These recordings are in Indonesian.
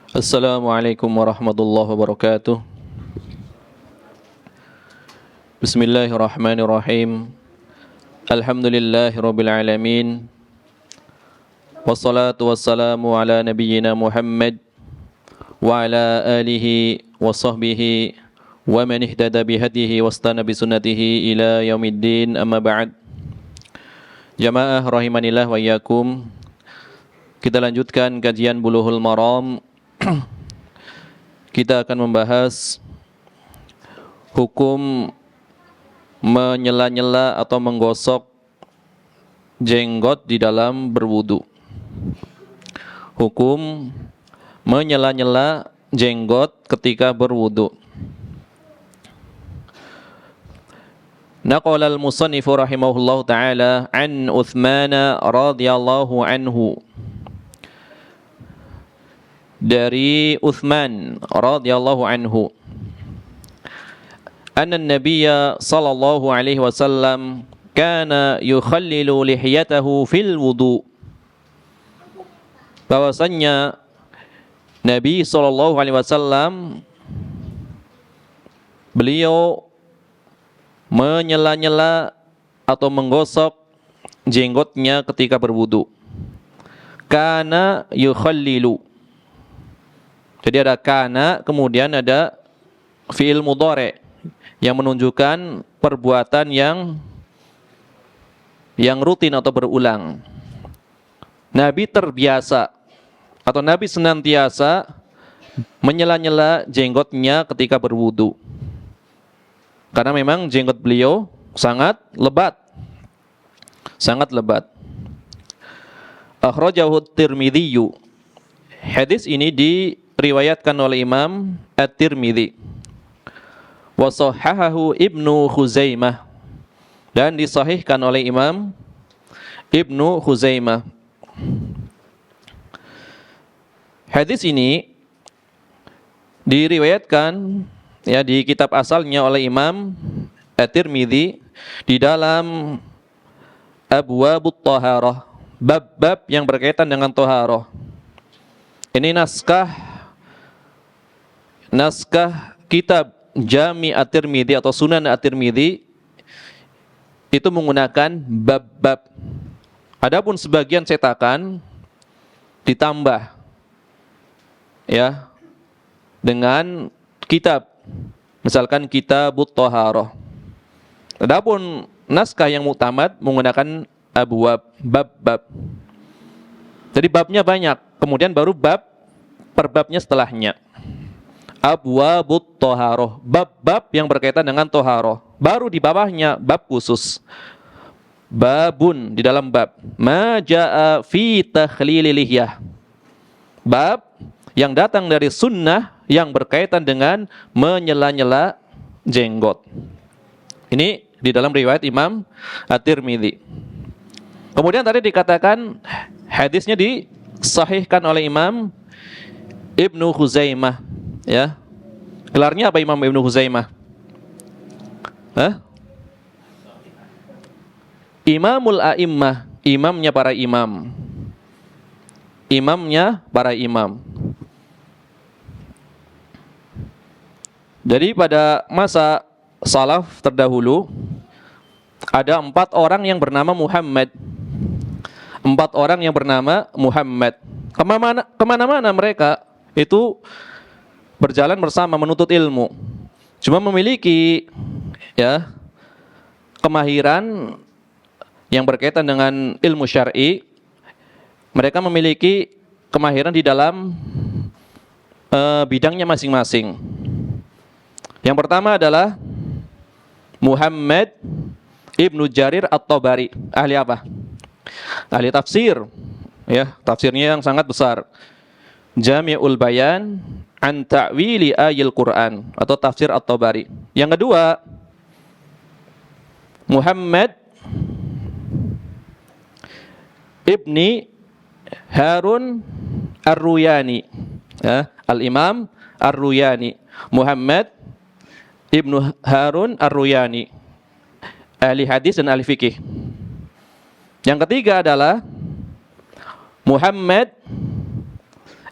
Assalamualaikum warahmatullahi wabarakatuh. Bismillahirrahmanirrahim. Alhamdulillahirabbil alamin. Wassalatu wassalamu ala nabiyyina Muhammad wa ala alihi wa sahbihi wa man ihtada bihadihi wastana bisunnatihi ila yaumiddin, amma ba'd. Jamaah rahimanillah wa iyyakum. Kita lanjutkan kajian Bulughul Maram. Kita akan membahas hukum menyela-nyela atau menggosok jenggot di dalam berwudu. Hukum menyela-nyela jenggot ketika berwudu. Naqala al-musannifu rahimahullahu ta'ala an Uthman radhiyallahu anhu, dari Uthman radhiyallahu anhu, anna an-nabiyya sallallahu alaihi wasallam kana yukhallilu lihiyatahu fil wudu. Bahwasannya Nabi sallallahu alaihi wasallam beliau menyela-nyela atau menggosok jenggotnya ketika berwudu. Kana yukhallilu. Jadi ada kana, kemudian ada fi'il mudhari yang menunjukkan perbuatan yang rutin atau berulang. Nabi terbiasa atau Nabi senantiasa menyela-nyela jenggotnya ketika berwudu. Karena memang jenggot beliau sangat lebat. Sangat lebat. Akhrajahu Tirmidzi. Hadis ini diriwayatkan oleh Imam At-Tirmidzi. Wa shahhahahu Ibnu Khuzaimah, dan disahihkan oleh Imam Ibnu Khuzaimah. Hadis ini diriwayatkan di kitab asalnya oleh Imam At-Tirmidzi di dalam Abwabut Thaharah, bab-bab yang berkaitan dengan thaharah. Ini naskah kitab Jami At-Tirmidzi atau Sunan At-Tirmidzi itu menggunakan bab-bab. Adapun sebagian cetakan ditambah dengan kitab, misalkan Kitabut Thaharah. Adapun naskah yang muktamad menggunakan abwab, bab-bab. Jadi babnya banyak, kemudian baru bab per babnya setelahnya. Abwabut Thaharah, bab-bab yang berkaitan dengan thaharah. Baru di bawahnya bab khusus. Babun di dalam bab. Ma jaa fi takhlilil lihyah. Bab yang datang dari sunnah yang berkaitan dengan menyela-nyela jenggot. Ini di dalam riwayat Imam At-Tirmidzi. Kemudian tadi dikatakan hadisnya disahihkan oleh Imam Ibnu Khuzaimah. Gelarnya apa Imam Ibnu Khuzaimah? Imamul A'immah, imamnya para imam. Imamnya para imam. Jadi pada masa salaf terdahulu ada 4 orang yang bernama Muhammad. 4 orang yang bernama Muhammad. Kemana-mana mereka itu berjalan bersama menuntut ilmu. Cuma memiliki kemahiran yang berkaitan dengan ilmu syar'i. Mereka memiliki kemahiran di dalam bidangnya masing-masing. Yang pertama adalah Muhammad Ibnu Jarir At-Tabari. Ahli apa? Ahli tafsir. Tafsirnya yang sangat besar. Jami'ul Bayan an Ta'wili Ayil Quran atau tafsir At-Tabari. Yang kedua, Muhammad Ibni Harun Ar-Ruyani. Al-Imam Ar-Ruyani. Muhammad Ibnu Harun Ar-Ruyani, ahli hadis dan ahli fikih. Yang ketiga adalah Muhammad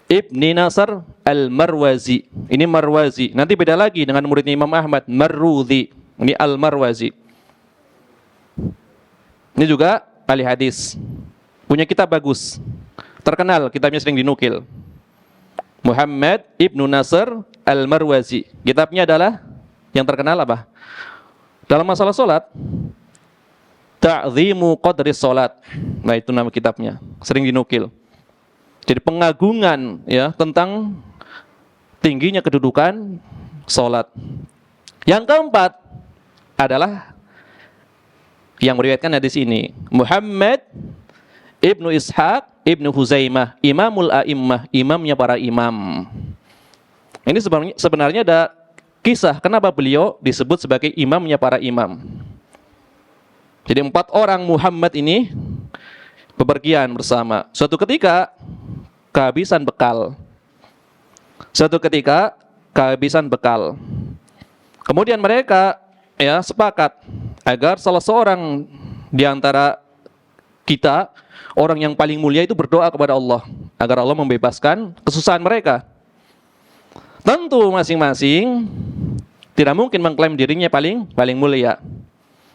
Ibni Nasr Al-Marwazi. Ini Marwazi. Nanti beda lagi dengan muridnya Imam Ahmad, Marruzi. Ini Al-Marwazi. Ini juga ahli hadis. Punya kitab bagus. Terkenal, kitabnya sering dinukil. Muhammad Ibnu Nasr Al-Marwazi. Kitabnya adalah yang terkenal apa? Dalam masalah salat, Ta'zimu Qadri Salat. Nah, itu nama kitabnya. Sering dinukil. Jadi pengagungan ya tentang tingginya kedudukan salat. Yang keempat adalah yang meriwayatkan hadis ini, Muhammad Ibnu Ishaq Ibnu Huzaimah, Imamul A'immah, imamnya para imam. Ini sebenarnya ada kisah kenapa beliau disebut sebagai imamnya para imam. Jadi 4 orang Muhammad ini bepergian bersama. Suatu ketika kehabisan bekal. Kemudian mereka ya sepakat agar salah seorang di antara kita, orang yang paling mulia itu berdoa kepada Allah agar Allah membebaskan kesusahan mereka. Tentu masing-masing tidak mungkin mengklaim dirinya paling mulia.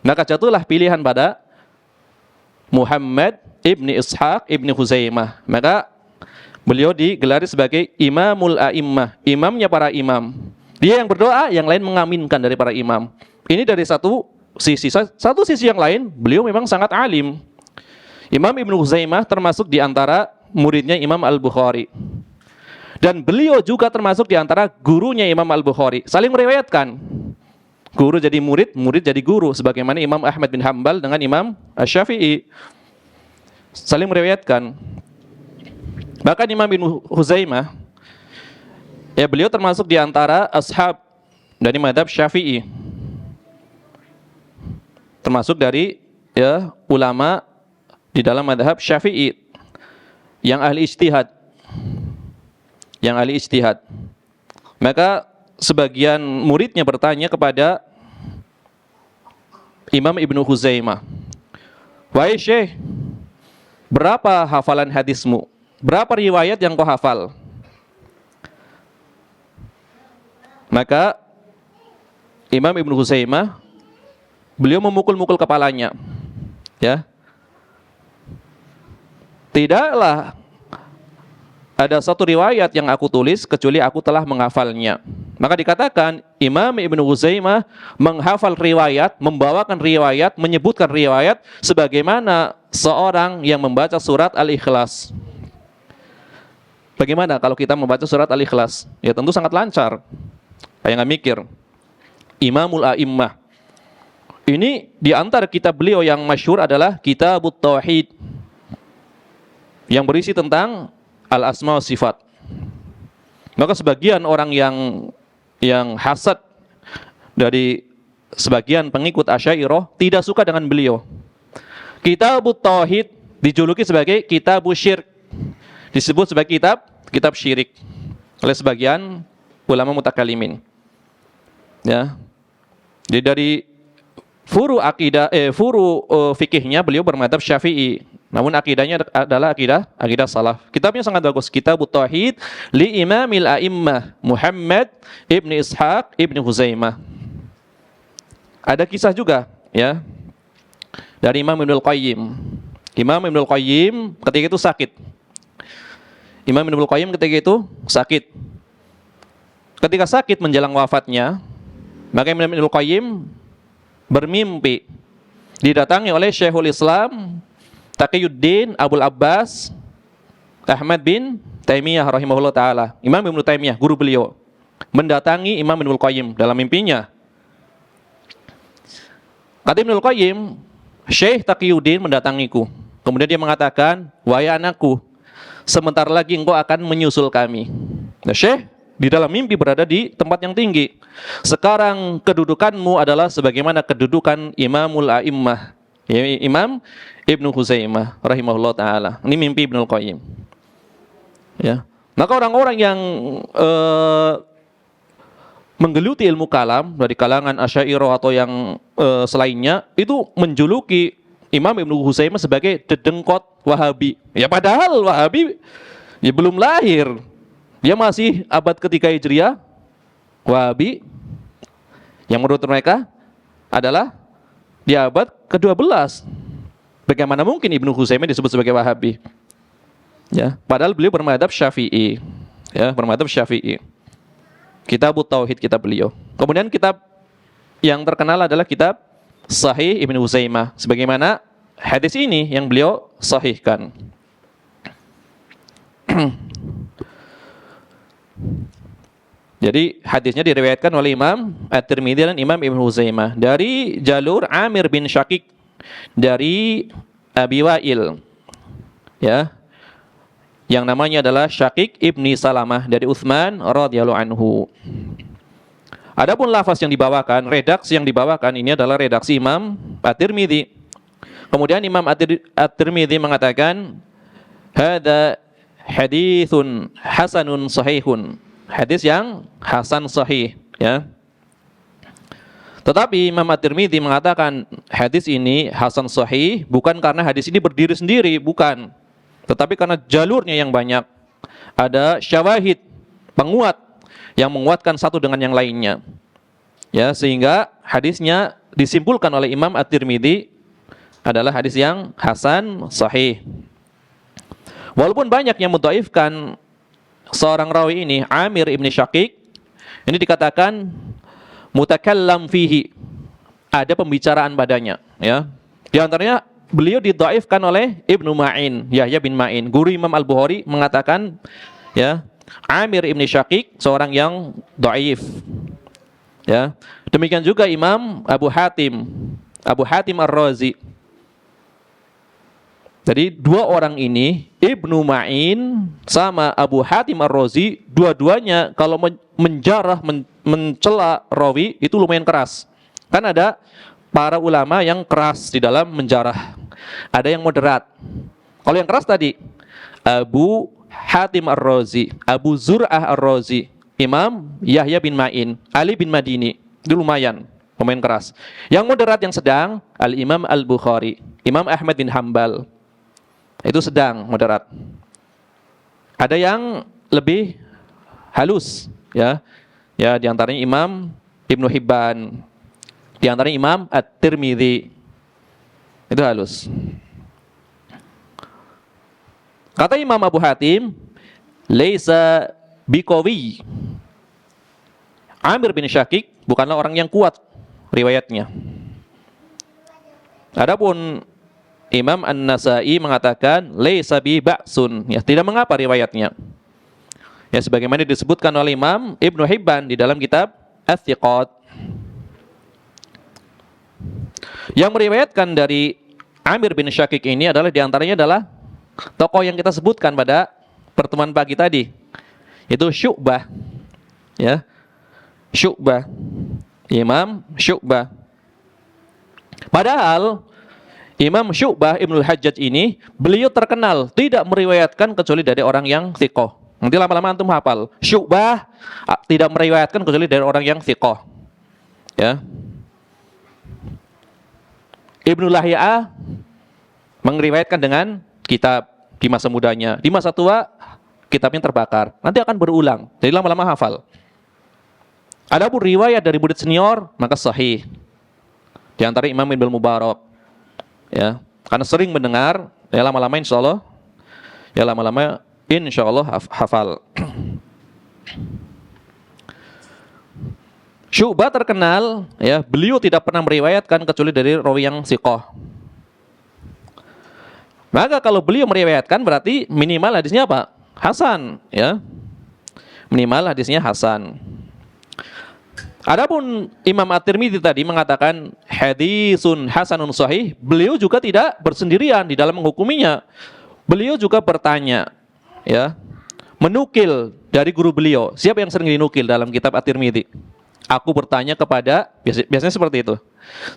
Maka jatuhlah pilihan pada Muhammad Ibni Ishaq Ibni Huzaimah. Maka beliau digelari sebagai Imamul A'immah, imamnya para imam. Dia yang berdoa, yang lain mengaminkan dari para imam. Ini dari satu sisi yang lain, beliau memang sangat alim. Imam Ibnu Huzaimah termasuk di antara muridnya Imam Al-Bukhari. Dan beliau juga termasuk di antara gurunya Imam Al-Bukhari. Saling meriwayatkan. Guru jadi murid, murid jadi guru. Sebagaimana Imam Ahmad bin Hanbal dengan Imam Asy-Syafi'i. Saling meriwayatkan. Bahkan Imam Ibnu Huzaimah, ya beliau termasuk di antara ashab dari mazhab Syafi'i. Termasuk dari ya ulama di dalam mazhab Syafi'i yang ahli ijtihad. Maka sebagian muridnya bertanya kepada Imam Ibnu Huzaimah, "Wahai Syekh, berapa hafalan hadismu? Berapa riwayat yang kau hafal?" Maka Imam Ibnu Huzaimah beliau memukul-mukul kepalanya. Ya. Tidaklah ada satu riwayat yang aku tulis kecuali aku telah menghafalnya. Maka dikatakan Imam Ibnu Huzaimah menghafal riwayat, membawakan riwayat, menyebutkan riwayat sebagaimana seorang yang membaca surat Al-Ikhlas. Bagaimana kalau kita membaca surat Al-Ikhlas? Ya tentu sangat lancar. Kayak nggak mikir. Imamul A'immah. Ini di antara kitab beliau yang masyhur adalah Kitabut Tauhid, yang berisi tentang al-asma wa sifat. Maka sebagian orang yang hasad dari sebagian pengikut Asy'ariyah tidak suka dengan beliau. Kitabut Tauhid dijuluki sebagai Kitabus Syirk. Disebut sebagai kitab syirik oleh sebagian ulama mutakallimin. Ya. Jadi dari fikihnya beliau bermadzhab Syafi'i. Namun akidahnya adalah akidah salaf. Kitabnya sangat bagus, Kitabut Tauhid li Imamil A'immah Muhammad Ibni Ishaq Ibni Huzaimah. Ada kisah juga ya dari Imam Ibnul Qayyim. Imam Ibnul Qayyim ketika itu sakit. Ketika sakit menjelang wafatnya, maka Imam Ibnul Qayyim bermimpi didatangi oleh Syekhul Islam Taqiyuddin Abul Abbas Ahmad bin Taimiyah rahimahullah ta'ala. Imam Ibnu Taimiyah, guru beliau, mendatangi Imam Ibnul Qayyim dalam mimpinya. Kata Ibnul Qayyim, Syekh Taqiyuddin mendatangiku. Kemudian dia mengatakan, "Wahai anakku, sebentar lagi engkau akan menyusul kami." Nah, Syekh di dalam mimpi berada di tempat yang tinggi. Sekarang kedudukanmu adalah sebagaimana kedudukan Imamul A'immah, ya, Imam Ibnu Huzaimah rahimahullah ta'ala. Ini mimpi Ibnul Qayyim. Ya. Maka orang-orang yang menggeluti ilmu kalam dari kalangan Asy'ariyah atau yang selainnya itu menjuluki Imam Ibnu Huzaimah sebagai dedengkot Wahabi. Ya padahal Wahabi ya belum lahir. Dia masih abad ketiga Hijriah, Wahabi, yang menurut mereka adalah di abad ke-12. Bagaimana mungkin Ibnu Huzaimah disebut sebagai Wahabi? Ya, padahal beliau bermadhab Syafi'i. Ya, bermadhab Syafi'i. Kitab Tauhid kitab beliau. Kemudian kitab yang terkenal adalah kitab Sahih Ibnu Huzaimah. Sebagaimana hadis ini yang beliau sahihkan. Jadi hadisnya diriwayatkan oleh Imam At-Tirmidzi dan Imam Ibnu Huzaimah dari jalur Amir bin Syaqiq dari Abi Wa'il, ya, yang namanya adalah Syaqiq ibni Salamah dari Utsman radhiyallahu anhu. Adapun lafaz yang dibawakan, redaksi yang dibawakan ini adalah redaksi Imam At-Tirmidzi. Kemudian Imam At-Tirmidzi mengatakan hadza haditsun hasanun sahihun. Hadis yang hasan sahih, ya. Tetapi Imam At-Tirmidzi mengatakan hadis ini hasan sahih bukan karena hadis ini berdiri sendiri, bukan. Tetapi karena jalurnya yang banyak. Ada syawahid, penguat yang menguatkan satu dengan yang lainnya. Ya, sehingga hadisnya disimpulkan oleh Imam At-Tirmidzi adalah hadis yang hasan sahih. Walaupun banyak yang mendhaifkan seorang rawi ini, Amir ibn Syaqiq, ini dikatakan mutakallam fihi, ada pembicaraan padanya, ya. Di antaranya beliau didhaifkan oleh Ibnu Ma'in, Yahya bin Ma'in. Guru Imam Al-Bukhari mengatakan, ya, Amir ibn Syaqiq seorang yang dhaif. Ya. Demikian juga Imam Abu Hatim Ar-Razi. Jadi dua orang ini, Ibnu Ma'in sama Abu Hatim Ar-Razi, dua-duanya kalau menjarah, mencela rawi itu lumayan keras. Kan ada para ulama yang keras di dalam menjarah, ada yang moderat. Kalau yang keras tadi Abu Hatim Ar-Razi, Abu Zur'ah Ar-Razi, Imam Yahya bin Ma'in, Ali bin Madini, itu lumayan keras. Yang moderat yang sedang Al-Imam Al-Bukhari, Imam Ahmad bin Hambal, itu sedang moderat. Ada yang lebih halus, ya. Ya, di antaranya Imam Ibnu Hibban, di antaranya Imam At-Tirmidzi. Itu halus. Kata Imam Abu Hatim, laisa biqawi. Amir bin Syaqiq bukanlah orang yang kuat riwayatnya. Adapun Imam An-Nasa'i mengatakan laisa bi ba'sun, ya, tidak mengapa riwayatnya. Ya, sebagaimana disebutkan oleh Imam Ibnu Hibban di dalam kitab Ats-Tsiqat. Yang meriwayatkan dari Amir bin Syaqiq ini adalah diantaranya adalah tokoh yang kita sebutkan pada pertemuan pagi tadi, itu Syu'bah, ya, Syu'bah, Imam Syu'bah. Padahal Imam Syu'bah Ibnul Hajjaj ini beliau terkenal tidak meriwayatkan kecuali dari orang yang thiqah. Nanti lama-lama antum hafal. Syu'bah tidak meriwayatkan kecuali dari orang yang thiqah. Ya. Ibnu Lahiyah meriwayatkan dengan kitab di masa mudanya. Di masa tua kitabnya terbakar. Nanti akan berulang. Jadi lama-lama hafal. Adapun riwayat dari murid senior maka sahih. Di antara Imam Ibnu Mubarak. Ya, karena sering mendengar, ya lama-lama insyaallah hafal. Syu'bah terkenal, ya, beliau tidak pernah meriwayatkan kecuali dari rawi yang thiqah. Maka kalau beliau meriwayatkan berarti minimal hadisnya apa? Hasan, ya. Minimal hadisnya hasan. Adapun Imam At-Tirmidzi tadi mengatakan hadisun hasanun sahih, beliau juga tidak bersendirian di dalam menghukuminya. Beliau juga bertanya, ya, menukil dari guru beliau. Siapa yang sering dinukil dalam kitab At-Tirmidzi? Aku bertanya kepada, biasanya seperti itu.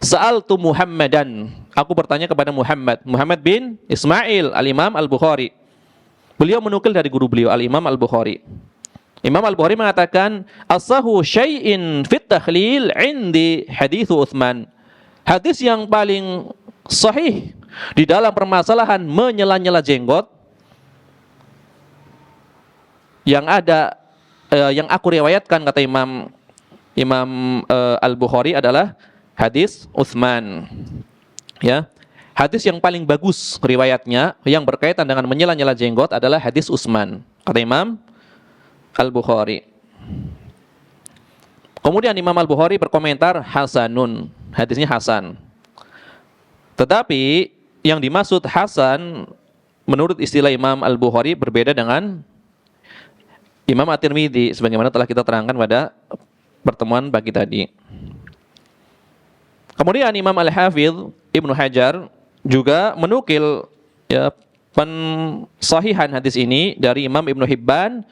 Sa'altu Muhammadan, aku bertanya kepada Muhammad bin Ismail Al-Imam Al-Bukhari. Beliau menukil dari guru beliau Al-Imam Al-Bukhari. Imam Al-Bukhari mengatakan asahu syai'in fit takhlil indi hadithu Utsman. Hadis yang paling sahih di dalam permasalahan menyela-nyela jenggot yang ada yang aku riwayatkan kata Imam Al-Bukhari adalah hadis Utsman. Ya. Hadis yang paling bagus riwayatnya yang berkaitan dengan menyela-nyela jenggot adalah hadis Utsman, kata Imam Al-Bukhari. Kemudian Imam Al-Bukhari berkomentar hasanun, hadisnya hasan. Tetapi yang dimaksud hasan menurut istilah Imam Al-Bukhari berbeda dengan Imam At-Tirmidzi sebagaimana telah kita terangkan pada pertemuan pagi tadi. Kemudian Imam Al-Hafidz Ibnu Hajar juga menukil ya pensahihan hadis ini dari Imam Ibnu Hibban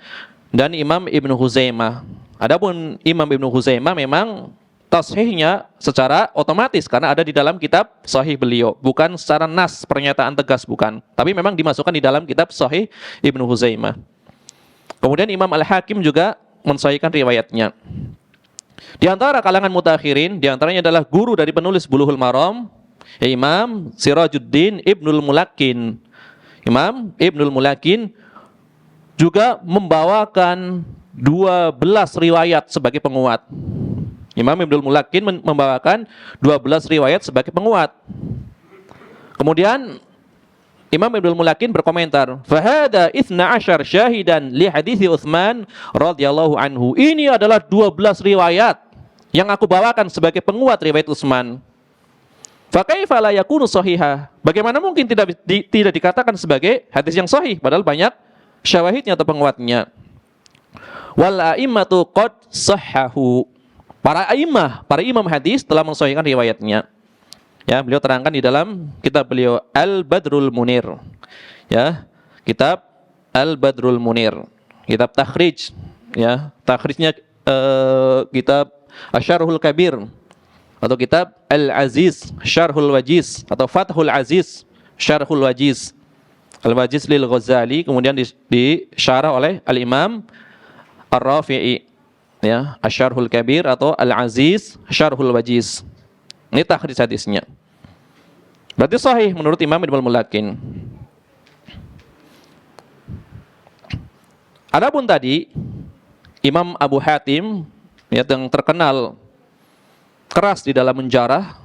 dan Imam Ibnu Huzaimah. Adapun Imam Ibnu Huzaimah memang tashihnya secara otomatis karena ada di dalam kitab sahih beliau, bukan secara nas pernyataan tegas bukan, tapi memang dimasukkan di dalam kitab sahih Ibnu Huzaimah. Kemudian Imam Al-Hakim juga mensahihkan riwayatnya. Di antara kalangan mutakhirin, di antaranya adalah guru dari penulis Bulughul Maram, ya Imam Sirajuddin Ibnul Mulakin. Imam Ibnul Mulakin juga membawakan 12 riwayat sebagai penguat. Imam Ibnul Mulakin membawakan 12 riwayat sebagai penguat. Kemudian Imam Ibnul Mulakin berkomentar, "Fahada 12 syahidan li hadithi Utsman radhiyallahu anhu." Ini adalah 12 riwayat yang aku bawakan sebagai penguat riwayat Utsman. Fa kaifa la yakunu sahihah? Bagaimana mungkin tidak dikatakan sebagai hadis yang sahih padahal banyak syawahidnya atau penguatnya. Wal a'immatu qad sahhahu. Para imam hadis telah mensahihkan riwayatnya. Ya, beliau terangkan di dalam kitab beliau Al-Badrul Munir. Ya, kitab Al-Badrul Munir, kitab takhrij, ya, takhrijnya kitab Asy-Syarhul Kabir atau kitab Al-Aziz Syarhul Wajiz atau Fathul Aziz Syarhul Wajiz. Al-Wajiz lil Ghazali kemudian disyarah oleh Al-Imam Ar-Rafi'i, ya, Asy-Syarhul Kabir atau Al-Aziz Syarhul Wajiz. Ini takhrij hadisnya. Berarti sahih menurut Imam Ibnul Mulakin. Adapun tadi Imam Abu Hatim ya, yang terkenal keras di dalam menjarah,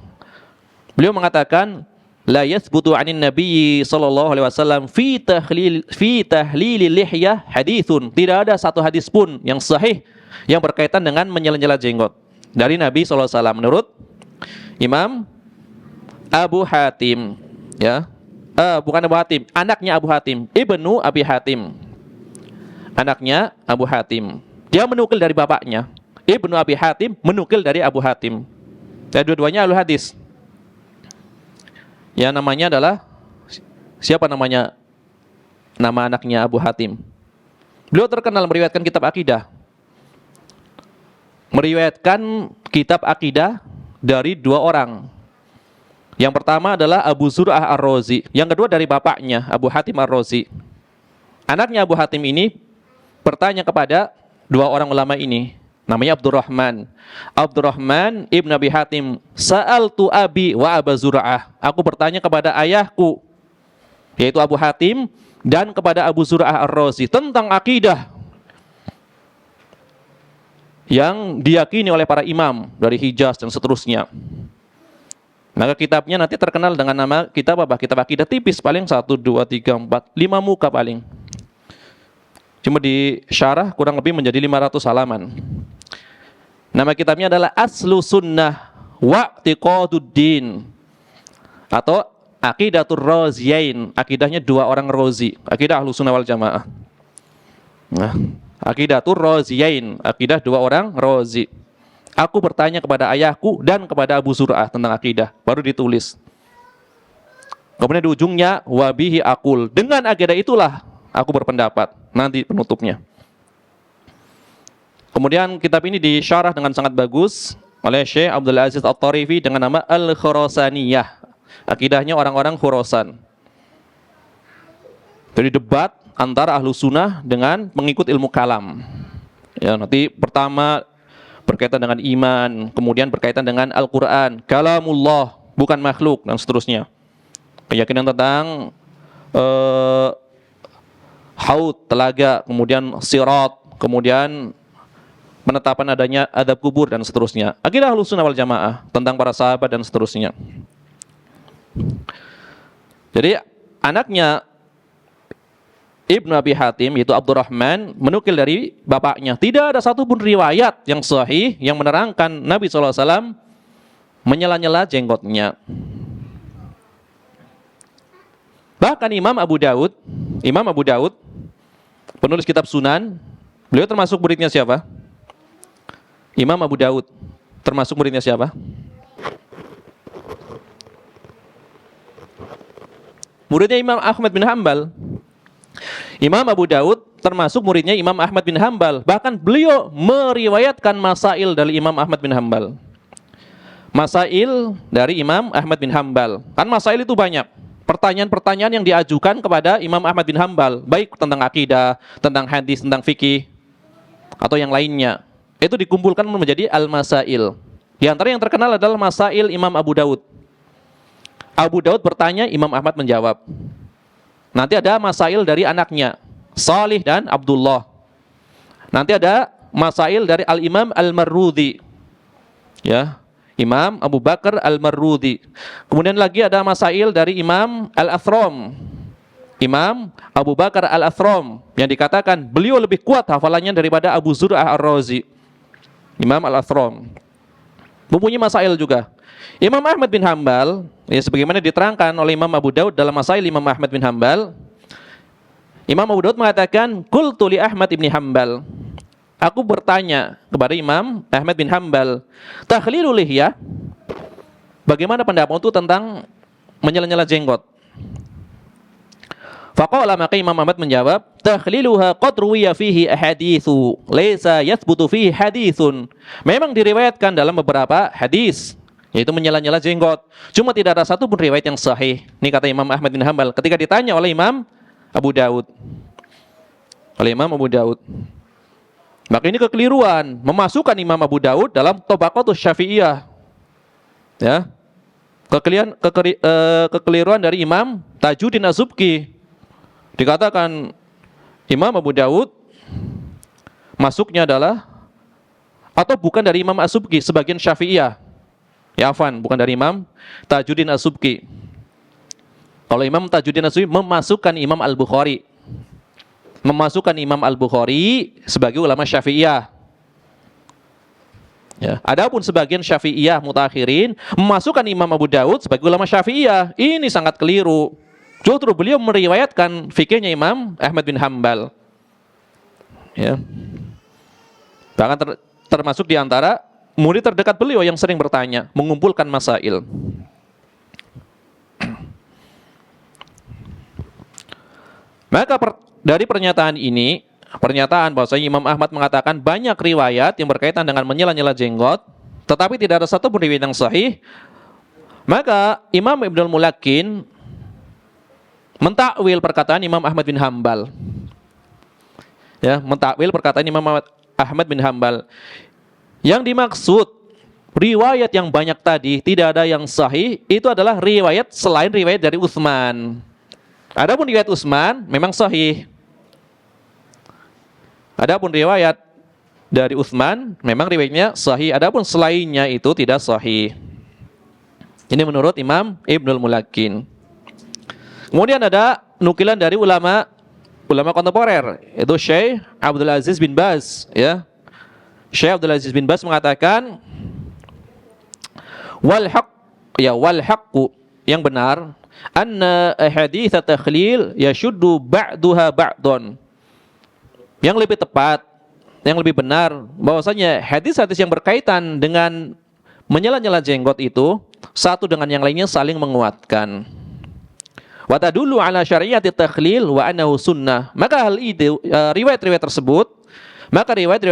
beliau mengatakan la yathbutu 'anin nabiyyi sallallahu alaihi wasallam fi tahlil lihyah haditsun. Tidak ada satu hadis pun yang sahih yang berkaitan dengan menyela-nyela jenggot dari Nabi sallallahu alaihi wasallam menurut Imam Abu Hatim, ya, bukan Abu Hatim, anaknya Abu Hatim, Ibnu Abi Hatim, anaknya Abu Hatim. Dia menukil dari bapaknya. Ibnu Abi Hatim menukil dari Abu Hatim. Dan dua-duanya ahli hadis. Ya, namanya adalah siapa namanya? Nama anaknya Abu Hatim. Beliau terkenal meriwayatkan kitab akidah. Meriwayatkan kitab akidah dari dua orang. Yang pertama adalah Abu Zur'ah Ar-Razi, yang kedua dari bapaknya Abu Hatim Ar-Razi. Anaknya Abu Hatim ini bertanya kepada dua orang ulama ini, namanya Abdurrahman Ibn Abi Hatim. Sa'altu abi wa Abu Zur'ah. Aku bertanya kepada ayahku, yaitu Abu Hatim, dan kepada Abu Zur'ah Ar-Razi tentang akidah yang diyakini oleh para imam dari Hijaz dan seterusnya. Maka kitabnya nanti terkenal dengan nama kitab apa? Kitab akidah, tipis, paling 1, 2, 3, 4, 5 muka paling. Cuma disyarah kurang lebih menjadi 500 halaman. Nama kitabnya adalah Aslu Sunnah wa I'tiqaduddin atau Aqidatur Raziyain. Akidahnya dua orang Razi, akidah Ahlussunnah wal Jamaah. Nah, Aqidatur Raziyain, akidah dua orang Razi. Aku bertanya kepada ayahku dan kepada Abu Zur'ah tentang akidah, baru ditulis. Kemudian di ujungnya wabihi aqul, dengan akidah itulah aku berpendapat. Nanti penutupnya. Kemudian kitab ini disyarah dengan sangat bagus oleh Syekh Abdul Aziz At-Tarifi dengan nama Al-Khurasaniyah. Akidahnya orang-orang Khurasan. Jadi debat antara ahlu sunnah dengan pengikut ilmu kalam. Ya, nanti pertama berkaitan dengan iman, kemudian berkaitan dengan Al-Quran, kalamullah, bukan makhluk, dan seterusnya. Keyakinan tentang haud, telaga, kemudian sirat, kemudian penetapan adanya adab kubur dan seterusnya. Akidah Ahlussunnah wal Jamaah tentang para sahabat dan seterusnya. Jadi anaknya Ibnu Abi Hatim, yaitu Abdurrahman, menukil dari bapaknya. Tidak ada satupun riwayat yang sahih yang menerangkan Nabi SAW menyela-nyela jenggotnya. Bahkan Imam Abu Daud, penulis kitab Sunan, beliau termasuk muridnya siapa? Imam Abu Daud, termasuk muridnya siapa? Muridnya Imam Ahmad bin Hambal. Imam Abu Daud termasuk muridnya Imam Ahmad bin Hambal. Bahkan beliau meriwayatkan masail dari Imam Ahmad bin Hambal. Masail dari Imam Ahmad bin Hambal. Kan masail itu banyak. Pertanyaan-pertanyaan yang diajukan kepada Imam Ahmad bin Hambal, baik tentang akidah, tentang hadis, tentang fikih, atau yang lainnya. Itu dikumpulkan menjadi al-masail. Di antara yang terkenal adalah masail Imam Abu Daud. Abu Daud bertanya, Imam Ahmad menjawab. Nanti ada masail dari anaknya, Salih dan Abdullah. Nanti ada masail dari Al-Imam Al-Marrudhi. Ya, Imam Abu Bakar Al-Marrudhi. Kemudian lagi ada masail dari Imam Al-Athram. Imam Abu Bakar Al-Athram yang dikatakan beliau lebih kuat hafalannya daripada Abu Zur'ah Ar-Razi. Imam Al-Athram mempunyai masail juga. Imam Ahmad bin Hambal, ya sebagaimana diterangkan oleh Imam Abu Daud dalam masail Imam Ahmad bin Hambal, Imam Abu Daud mengatakan, qultu li Ahmad bin Hambal, aku bertanya kepada Imam Ahmad bin Hambal, takhlilul lihya, bagaimana pendapatmu tentang menyela-nyela jenggot? Faqala, maka Imam Ahmad menjawab, takhliluha qad ruwiya fihi ahaditsu laisa yathbutu fihi haditsun. Memang diriwayatkan dalam beberapa hadis, yaitu menyela-nyela jenggot. Cuma tidak ada satu pun riwayat yang sahih. Ini kata Imam Ahmad bin Hambal ketika ditanya oleh Imam Abu Daud. Maka ini kekeliruan, memasukkan Imam Abu Daud dalam Tabaqatus Syafi'iyah. Ya. Kekeliruan dari Imam Tajuddin Az-Zubki. Dikatakan Imam Abu Daud masuknya adalah atau bukan dari Imam Az-Zubki, sebagian Syafi'iyah. Ya afwan, bukan dari Imam Tajuddin Az-Zubki. Kalau Imam Tajuddin Az-Zubki memasukkan Imam Al-Bukhari. Memasukkan Imam Al-Bukhari sebagai ulama Syafi'iyah. Ya. Adapun sebagian Syafi'iyah mutakhirin memasukkan Imam Abu Daud sebagai ulama Syafi'iyah. Ini sangat keliru. Justru beliau meriwayatkan fikihnya Imam Ahmad bin Hambal. Ya. Bahkan termasuk di antara murid terdekat beliau yang sering bertanya, mengumpulkan masail. Maka dari pernyataan ini, pernyataan bahwasanya Imam Ahmad mengatakan banyak riwayat yang berkaitan dengan menyela-nyela jenggot, tetapi tidak ada satu pun riwayat yang sahih, maka Imam Ibnul Mulakin mentakwil perkataan Imam Ahmad bin Hambal. Ya, mentakwil perkataan Imam Ahmad bin Hambal. Yang dimaksud riwayat yang banyak tadi tidak ada yang sahih, itu adalah riwayat selain riwayat dari Utsman. Adapun riwayat Utsman memang sahih. Adapun riwayat dari Utsman memang riwayatnya sahih. Adapun selainnya itu tidak sahih. Ini menurut Imam Ibnul Mulakin. Kemudian ada nukilan dari ulama kontemporer, yaitu Syekh Abdul Aziz bin Baz, ya. Syekh Abdul Aziz bin Baz mengatakan wal haqqu, yang benar, anna ahadits takhlil yashuddu ba'daha ba'dun. Yang lebih tepat, yang lebih benar, bahwasanya hadis-hadis yang berkaitan dengan menyela-nyela jenggot itu satu dengan yang lainnya saling menguatkan. Wa tadullu ala syari'ati takhlil wa annahu sunnah. Maka hal itu riwayat-riwayat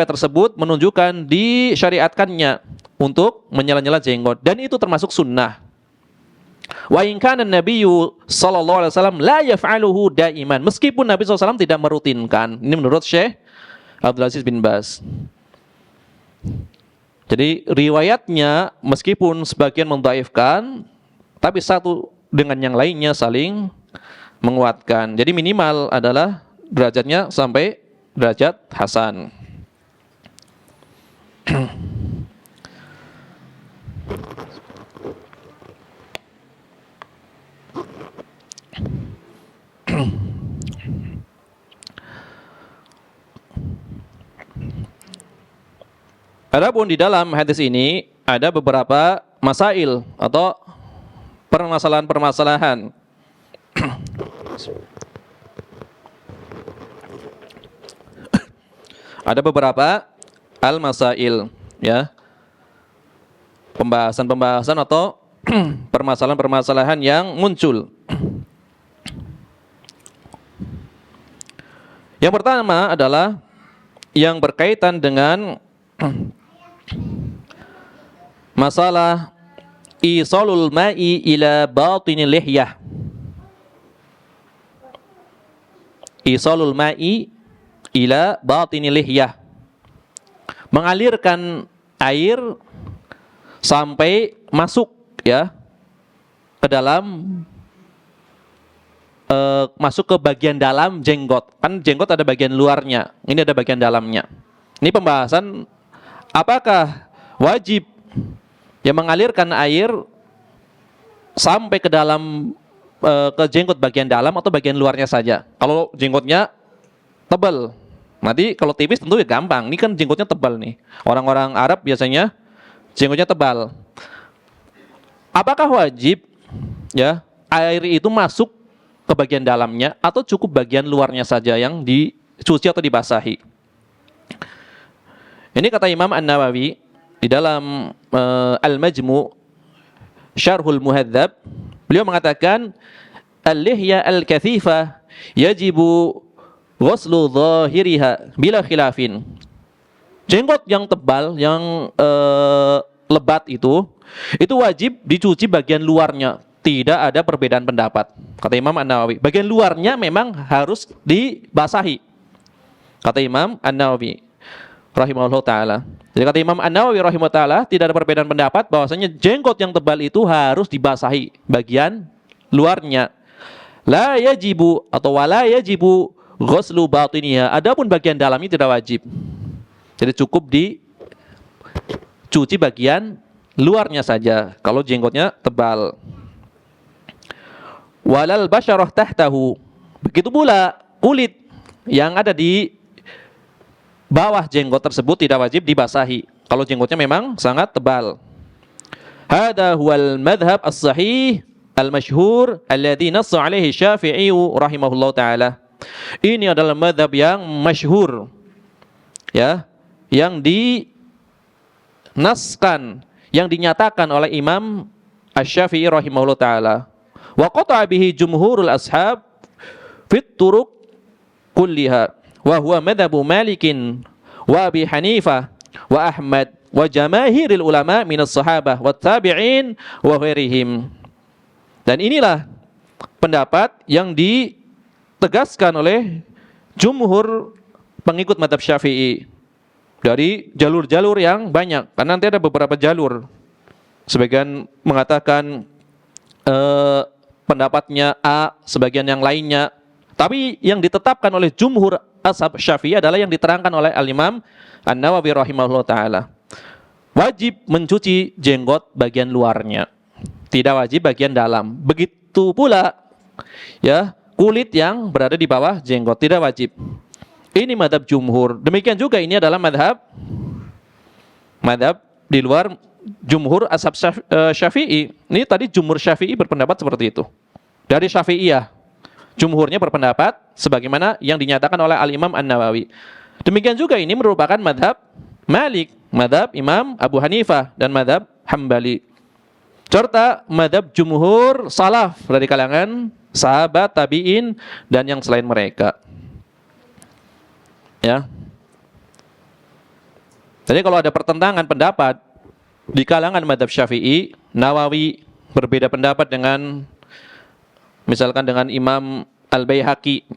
tersebut menunjukkan disyariatkannya untuk menyela-nyela jenggot dan itu termasuk sunnah. Wa in kana an-nabiyyu sallallahu alaihi wasallam la yaf'aluhu daiman. Meskipun Nabi SAW tidak merutinkan. Ini menurut Syekh Abdul Aziz bin Baz. Jadi riwayatnya meskipun sebagian mendhaifkan, tapi satu dengan yang lainnya saling menguatkan. Jadi minimal adalah derajatnya sampai derajat hasan. Adapun di dalam hadis ini ada beberapa masail atau permasalahan-permasalahan. Ada beberapa al-masail, ya. Pembahasan-pembahasan atau permasalahan-permasalahan yang muncul. Yang pertama adalah yang berkaitan dengan masalah isalul ma'i ila batinil lihyah. Isalul ma'i ila batinil lihyah. Mengalirkan air sampai masuk, ya, ke dalam masuk ke bagian dalam jenggot. Kan jenggot ada bagian luarnya, ini ada bagian dalamnya. Ini pembahasan apakah wajib yang mengalirkan air sampai ke dalam ke jenggot bagian dalam atau bagian luarnya saja. Kalau jenggotnya tebal, nanti kalau tipis tentu ya gampang. Ini kan jenggotnya tebal nih. Orang-orang Arab biasanya jenggotnya tebal. Apakah wajib, ya, air itu masuk ke bagian dalamnya atau cukup bagian luarnya saja yang dicuci atau dibasahi? Ini kata Imam An-Nawawi di dalam Al-Majmu' Syarhul Muhadzab, beliau mengatakan al-lihya al-kathifah yajibu ghuslu dhahiriha bila khilafin. Jenggot yang tebal, yang lebat itu wajib dicuci bagian luarnya. Tidak ada perbedaan pendapat. Kata Imam An-Nawawi, bagian luarnya memang harus dibasahi. Kata Imam An-Nawawi rahimahullah ta'ala. Jadi kata Imam An-Nawawi rahimahullah ta'ala, tidak ada perbedaan pendapat bahwasanya jenggot yang tebal itu harus dibasahi bagian luarnya. La yajibu atau wala yajibu ghuslu batiniha. Adapun bagian dalamnya tidak wajib. Jadi cukup dicuci bagian luarnya saja kalau jenggotnya tebal. Walal basyarah tahtahu. Begitu pula kulit yang ada di bawah jenggot tersebut tidak wajib dibasahi kalau jenggotnya memang sangat tebal. Hada huwal madhab as-sahih al-masyhur alladhi nassa alaihi Syafi'i rahimahullah taala. Ini adalah madhab yang masyhur, ya, yang dinaskan, yang dinyatakan oleh Imam Asy-Syafi'i rahimahullah taala. Wa qata'a bihi jumhurul ashab fit turuq kulliha wa huwa madhabu Malikin wa Abi Hanifah wa Ahmad wa jamaahiril ulama minas sahabah wa tabi'in wa ghairihim. Dan inilah pendapat yang ditegaskan oleh jumhur pengikut mazhab Syafi'i dari jalur-jalur yang banyak. Karena nanti ada beberapa jalur. Sebagian mengatakan pendapatnya A, sebagian yang lainnya. Tapi yang ditetapkan oleh jumhur ashab Syafi'i adalah yang diterangkan oleh Al-Imam An-Nawawi rahimahullah ta'ala. Wajib mencuci jenggot bagian luarnya, tidak wajib bagian dalam. Begitu pula, ya, kulit yang berada di bawah jenggot tidak wajib. Ini madhab jumhur. Demikian juga ini adalah madhab di luar jumhur ashab Syafi'i. Ini tadi jumhur Syafi'i berpendapat seperti itu. Dari Syafi'iyah, jumhurnya berpendapat sebagaimana yang dinyatakan oleh Al-Imam An-Nawawi. Demikian juga ini merupakan madhab Malik, madhab Imam Abu Hanifah, dan madhab Hambali. Serta madhab jumhur salaf dari kalangan sahabat, tabi'in, dan yang selain mereka. Ya. Jadi kalau ada pertentangan pendapat di kalangan madhab Syafi'i, Nawawi berbeda pendapat dengan misalkan dengan Imam Al-Baihaqi,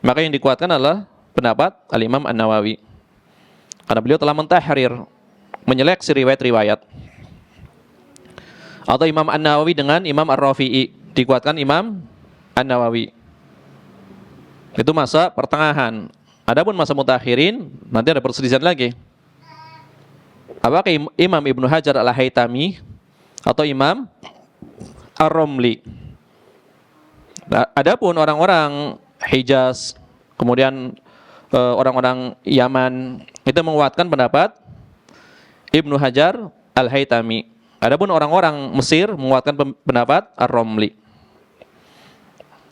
maka yang dikuatkan adalah pendapat Al-Imam An-Nawawi. Karena beliau telah mentahrir, menyeleksi riwayat-riwayat. Atau Imam An-Nawawi dengan Imam Ar-Rafi'i, dikuatkan Imam An-Nawawi. Itu masa pertengahan. Adapun masa mutakhirin nanti ada perselisihan lagi. Apakah Imam Ibnu Hajar Al-Haytami atau Imam Ar-Romli? Nah, adapun orang-orang Hijaz, kemudian orang-orang Yaman itu menguatkan pendapat Ibnu Hajar Al-Haytami. Adapun orang-orang Mesir menguatkan pendapat Ar-Romli.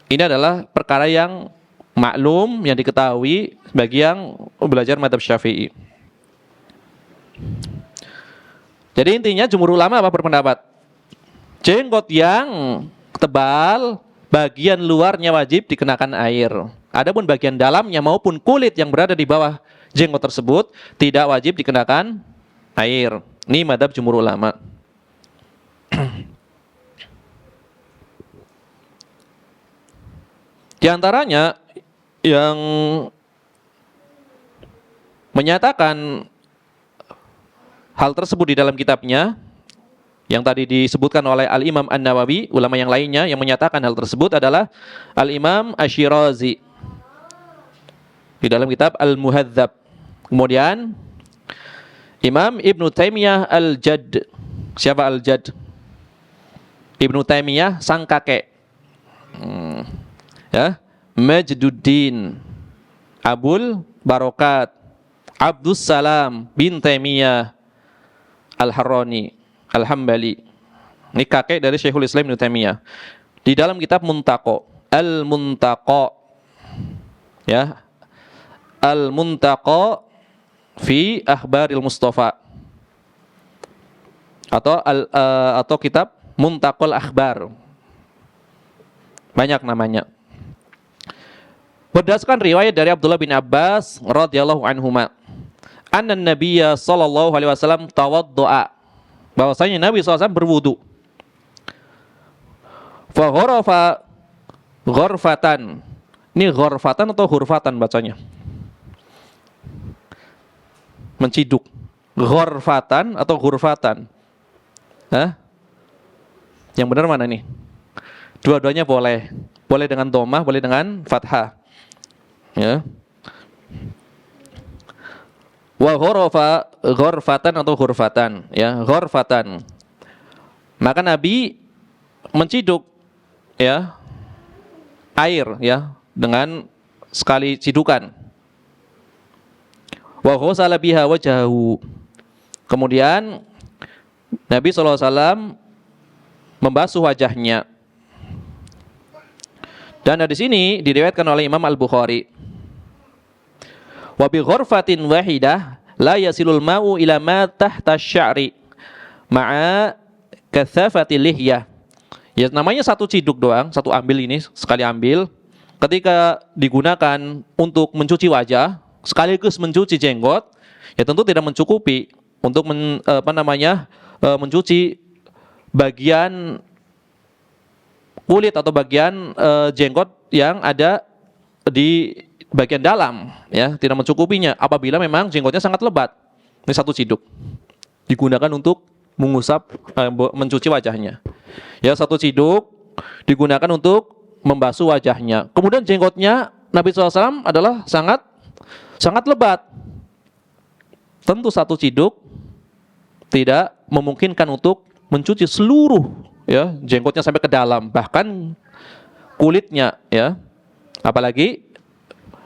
Ini adalah perkara yang maklum, yang diketahui bagi yang belajar mazhab Syafi'i. Jadi intinya jumhur ulama apa berpendapat? Jenggot yang tebal, bagian luarnya wajib dikenakan air. Adapun bagian dalamnya maupun kulit yang berada di bawah jenggot tersebut tidak wajib dikenakan air. Ini mazhab jumhur ulama. Di antaranya yang menyatakan hal tersebut di dalam kitabnya yang tadi disebutkan oleh Al-Imam An-Nawawi, ulama yang lainnya yang menyatakan hal tersebut adalah Al-Imam Asy-Syirazi di dalam kitab Al-Muhadzab. Kemudian Imam Ibnu Taimiyah Al-Jadd. Siapa Al-Jadd? Ibnu Taimiyah sang kakek. Ya, Majduddin Abul Barokat Abdus Salam bin Taimiyah Al-Harrani Al-Hambali. Ini kakek dari Syekhul Islam Ibnu Taimiyah. Di dalam kitab Muntaqo, Al-Muntaqo, ya, Al-Muntaqo fi Akhbaril Mustafa, atau kitab Muntaqol Akhbar. Banyak namanya. Berdasarkan riwayat dari Abdullah bin Abbas radhiyallahu anhuma, anna Nabiyya sallallahu alaihi wasallam tawaddoa, bahwasanya Nabi SAW berwudu. Fa gharafa ghorfatan. Ini ghorfatan atau hurfatan bacanya? Menciduk. Ghorfatan atau hurfatan? Hah? Yang benar mana nih? Dua-duanya boleh. Boleh dengan dhammah, boleh dengan fathah. Ya. Wa gharafa ghorfatan atau hurfatan, ya, ghorfatan. Maka Nabi menciduk, ya, air, ya, dengan sekali cidukan. Wa ghasala biha wajhahu. Kemudian Nabi SAW membasuh wajahnya. Dan di sini diriwayatkan oleh Imam Al-Bukhari. Wa bi ghurfatin wahidah la yasilul ma'u ila ma tahta sya'ri ma'a kathafati lihyah. Ya, namanya satu ciduk doang, satu ambil ini, sekali ambil. Ketika digunakan untuk mencuci wajah sekaligus mencuci jenggot, ya tentu tidak mencukupi untuk mencuci bagian kulit atau bagian jenggot yang ada di bagian dalam, ya, tidak mencukupinya apabila memang jenggotnya sangat lebat. Ini satu ciduk digunakan untuk mengusap, mencuci wajahnya. Ya, satu ciduk digunakan untuk membasuh wajahnya. Kemudian jenggotnya Nabi SAW adalah sangat lebat. Tentu satu ciduk tidak memungkinkan untuk mencuci seluruh, ya, jenggotnya sampai ke dalam, bahkan kulitnya, ya, apalagi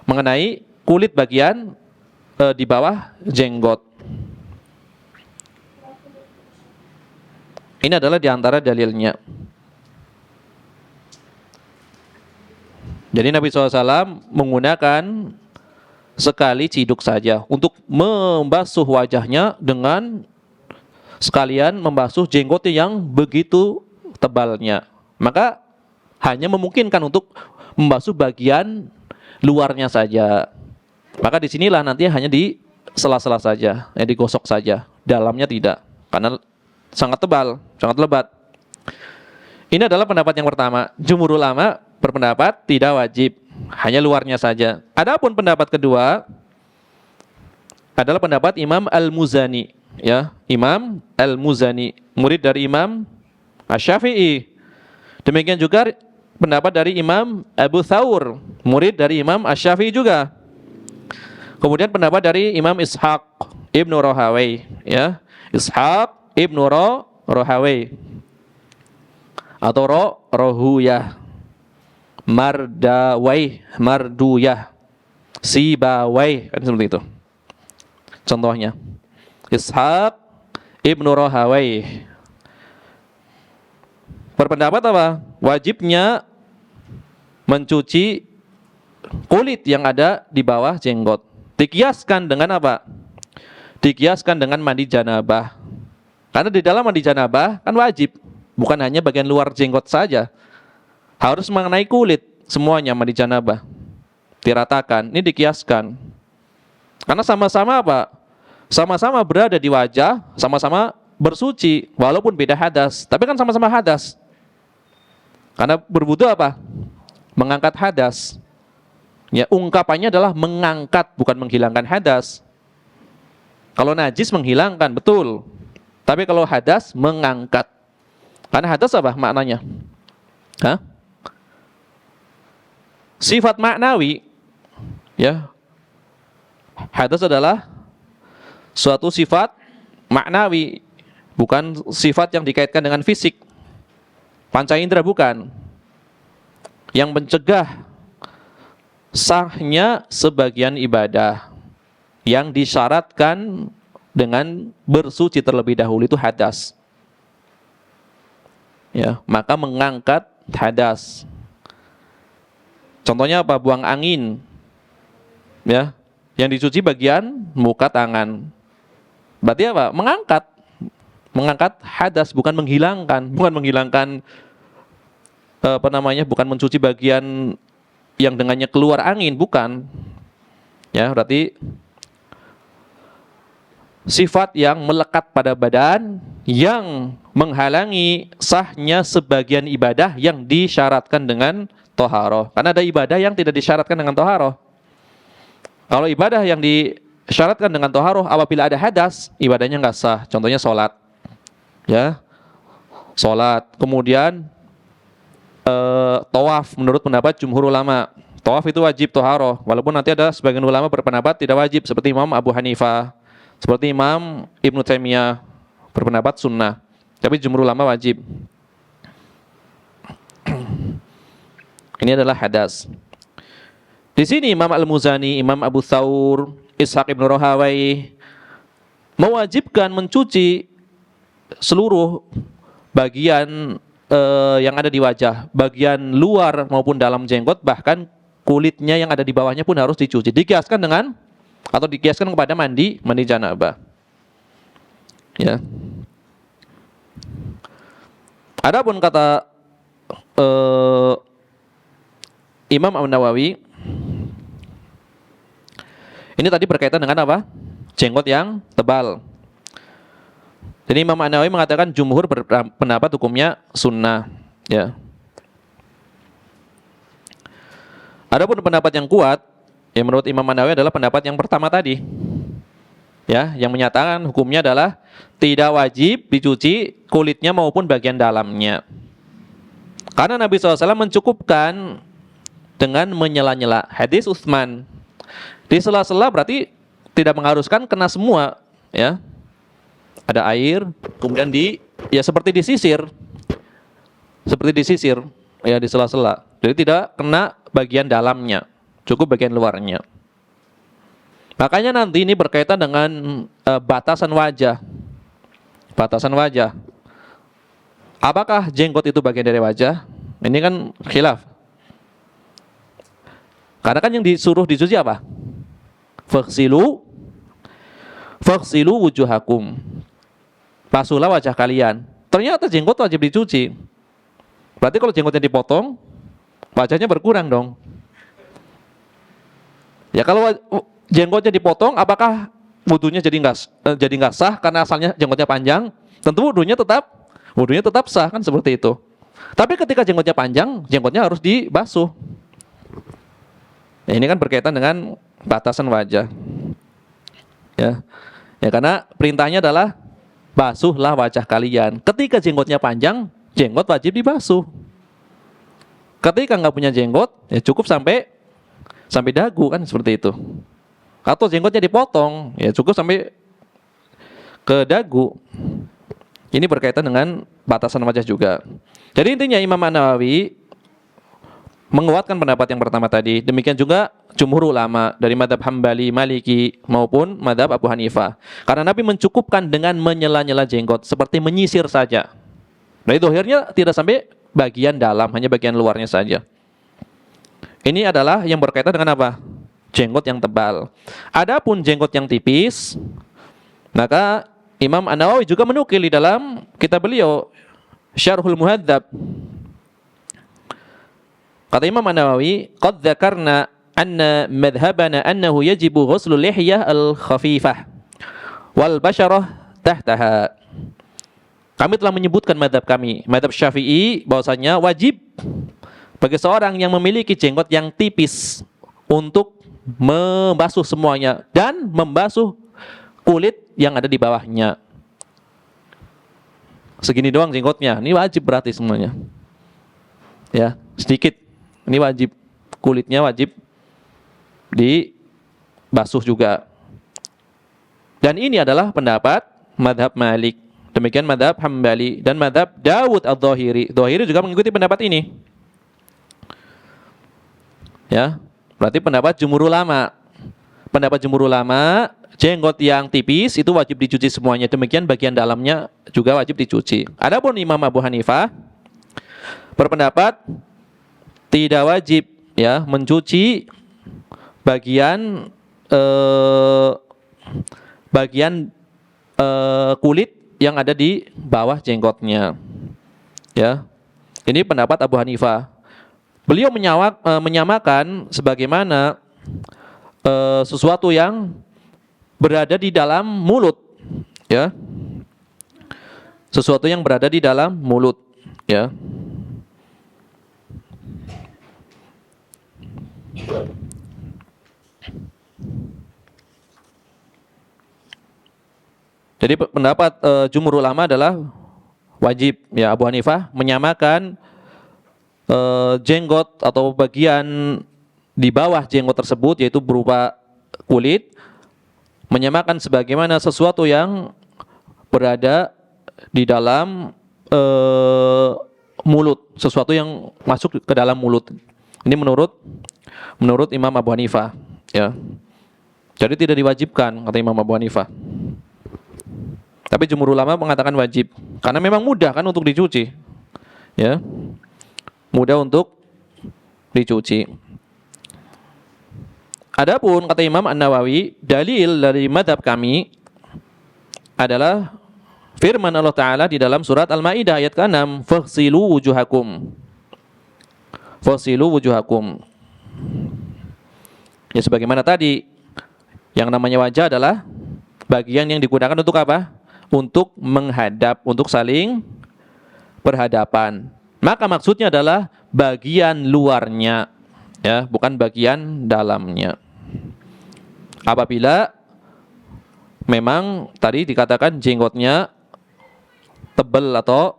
mengenai kulit bagian di bawah jenggot. Ini adalah diantara dalilnya. Jadi Nabi SAW menggunakan sekali ciduk saja untuk membasuh wajahnya dengan sekalian membasuh jenggotnya yang begitu tebalnya. Maka hanya memungkinkan untuk membasuh bagian luarnya saja. Maka disinilah nanti hanya di sela-sela saja, digosok saja, dalamnya tidak, karena sangat tebal, sangat lebat. Ini adalah pendapat yang pertama. Jumhur ulama berpendapat tidak wajib, hanya luarnya saja. Adapun pendapat kedua adalah pendapat Imam Al-Muzani, ya, Imam Al-Muzani, murid dari Imam Asy-Syafi'i. Demikian juga pendapat dari Imam Abu Thawr, murid dari Imam Asy-Syafi'i juga. Kemudian pendapat dari Imam Ishaq Ibnu Rahawai, ya. Ishaq Ibnu Rahawai atau Rohuyah, Marduyah, Sibawai, kan seperti itu. Contohnya Ishaq Ibnu Rahawai berpendapat apa? Wajibnya mencuci kulit yang ada di bawah jenggot. Dikiaskan dengan apa? Dikiaskan dengan mandi janabah. Karena di dalam mandi janabah kan wajib, bukan hanya bagian luar jenggot saja. Harus mengenai kulit semuanya mandi janabah. Diratakan, ini dikiaskan. Karena sama-sama apa? Sama-sama berada di wajah, sama-sama bersuci, walaupun beda hadas. Tapi kan sama-sama hadas. Karena berwudu apa? Mengangkat hadas. Ya, ungkapannya adalah mengangkat, bukan menghilangkan hadas. Kalau najis menghilangkan, betul. Tapi kalau hadas, mengangkat. Karena hadas apa maknanya? Hah? Sifat maknawi, ya. Hadas adalah suatu sifat maknawi, bukan sifat yang dikaitkan dengan fisik. Panca indera bukan. Yang mencegah sahnya sebagian ibadah yang disyaratkan dengan bersuci terlebih dahulu itu hadas. Ya, maka mengangkat hadas. Contohnya apa? Buang angin. Ya, yang dicuci bagian muka tangan. Berarti apa? Mengangkat. Mengangkat hadas, bukan menghilangkan, bukan mencuci bagian yang dengannya keluar angin, bukan. Ya, berarti sifat yang melekat pada badan yang menghalangi sahnya sebagian ibadah yang disyaratkan dengan toharoh. Karena ada ibadah yang tidak disyaratkan dengan toharoh. Kalau ibadah yang disyaratkan dengan toharoh, apabila ada hadas, ibadahnya nggak sah. Contohnya sholat. Ya, sholat. Kemudian tawaf, menurut pendapat jumhur ulama, tawaf itu wajib toharoh. Walaupun nanti ada sebagian ulama berpendapat tidak wajib, seperti Imam Abu Hanifah, seperti Imam Ibnu Taimiyah berpendapat sunnah. Tapi jumhur ulama wajib. Ini adalah hadas. Di sini Imam Al-Muzani, Imam Abu Thawr, Ishaq Ibnu Rahawai mewajibkan mencuci seluruh bagian yang ada di wajah, bagian luar maupun dalam jenggot, bahkan kulitnya yang ada di bawahnya pun harus dicuci. Dikiaskan dengan atau dikiaskan kepada mandi janabah. Ya. Adapun kata Imam An-Nawawi, ini tadi berkaitan dengan apa? Jenggot yang tebal. Jadi Imam An-Nawawi mengatakan jumhur berpendapat hukumnya sunnah. Ya. Adapun pendapat yang kuat, yang menurut Imam An-Nawawi adalah pendapat yang pertama tadi. Ya, yang menyatakan hukumnya adalah tidak wajib dicuci kulitnya maupun bagian dalamnya. Karena Nabi SAW mencukupkan dengan menyela-nyela. Hadis Utsman. Di sela-sela berarti tidak mengharuskan kena semua, ya. Ada air, kemudian seperti disisir. Seperti disisir, ya, di sela-sela. Jadi tidak kena bagian dalamnya, cukup bagian luarnya. Makanya nanti ini berkaitan dengan batasan wajah. Batasan wajah. Apakah jenggot itu bagian dari wajah? Ini kan khilaf. Karena kan yang disuruh dicuci apa? Faghsilu wujuhakum. Basuhlah wajah kalian. Ternyata jenggot wajib dicuci. Berarti kalau jenggotnya dipotong, wajahnya berkurang dong. Ya kalau jenggotnya dipotong, apakah wudunya jadi nggak sah karena asalnya jenggotnya panjang? Tentu wudunya tetap sah, kan seperti itu. Tapi ketika jenggotnya panjang, jenggotnya harus dibasuh. Ya, ini kan berkaitan dengan batasan wajah. Ya, karena perintahnya adalah basuhlah wajah kalian. Ketika jenggotnya panjang, jenggot wajib dibasuh. Ketika nggak punya jenggot, ya cukup sampai dagu kan seperti itu. Atau jenggotnya dipotong, ya cukup sampai ke dagu. Ini berkaitan dengan batasan wajah juga. Jadi intinya Imam An-Nawawi menguatkan pendapat yang pertama tadi. Demikian juga jumhur ulama dari madhab Hambali, Maliki maupun madhab Abu Hanifah. Karena Nabi mencukupkan dengan menyela-nyela jenggot seperti menyisir saja. Nah itu akhirnya tidak sampai bagian dalam, hanya bagian luarnya saja. Ini adalah yang berkaitan dengan apa? Jenggot yang tebal. Adapun jenggot yang tipis, maka Imam An-Nawawi juga menukil di dalam kitab beliau Syarhul Muhadzab. Kata Imam An-Nawawi, "Qad dzakarna anna madhhabana annahu yajibu ghuslul lihyah al-khafifah wal basharah tahtaha." Kami telah menyebutkan madhab kami, madhab Syafi'i, bahwasanya wajib bagi seorang yang memiliki jenggot yang tipis untuk membasuh semuanya dan membasuh kulit yang ada di bawahnya. Segini doang jenggotnya, ini wajib berarti semuanya. Ya, sedikit. Ini wajib, kulitnya wajib dibasuh juga. Dan ini adalah pendapat madhab Malik. Demikian madhab Hambali dan madhab Dawud al-Dhahiri. Dhahiri juga mengikuti pendapat ini. Ya, berarti pendapat jumhur ulama. Pendapat jumhur ulama, jenggot yang tipis itu wajib dicuci semuanya. Demikian bagian dalamnya juga wajib dicuci. Adapun Imam Abu Hanifah berpendapat tidak wajib ya mencuci bagian kulit yang ada di bawah jenggotnya. Ya. Ini pendapat Abu Hanifah. Beliau menyamakan sebagaimana sesuatu yang berada di dalam mulut, ya. Sesuatu yang berada di dalam mulut, ya. Jadi pendapat jumhur ulama adalah wajib, ya. Abu Hanifah menyamakan jenggot atau bagian di bawah jenggot tersebut, yaitu berupa kulit, menyamakan sebagaimana sesuatu yang berada di dalam mulut, sesuatu yang masuk ke dalam mulut. Ini menurut Imam Abu Hanifah, ya. Jadi tidak diwajibkan, kata Imam Abu Hanifah. Tapi jumhur ulama mengatakan wajib, karena memang mudah kan untuk dicuci, ya. Mudah untuk dicuci. Adapun kata Imam An-Nawawi, dalil dari madhab kami adalah firman Allah Ta'ala di dalam surat Al-Ma'idah ayat ke-6, "Faghsilu wujuhakum." Faghsilu wujuhakum. Ya sebagaimana tadi, yang namanya wajah adalah bagian yang digunakan untuk apa? Untuk menghadap, untuk saling berhadapan. Maka maksudnya adalah bagian luarnya, ya, bukan bagian dalamnya. Apabila memang tadi dikatakan jenggotnya tebal atau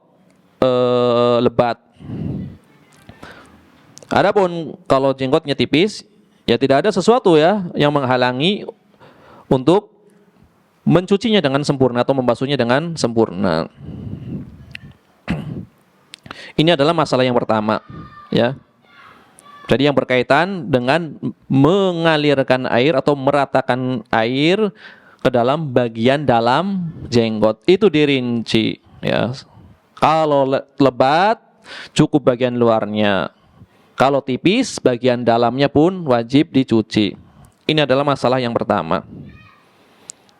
lebat. Adapun kalau jenggotnya tipis, ya tidak ada sesuatu ya yang menghalangi untuk mencucinya dengan sempurna atau membasuhnya dengan sempurna. Ini adalah masalah yang pertama, ya. Jadi yang berkaitan dengan mengalirkan air atau meratakan air ke dalam bagian dalam jenggot itu dirinci, ya. Kalau lebat cukup bagian luarnya. Kalau tipis bagian dalamnya pun wajib dicuci. Ini adalah masalah yang pertama.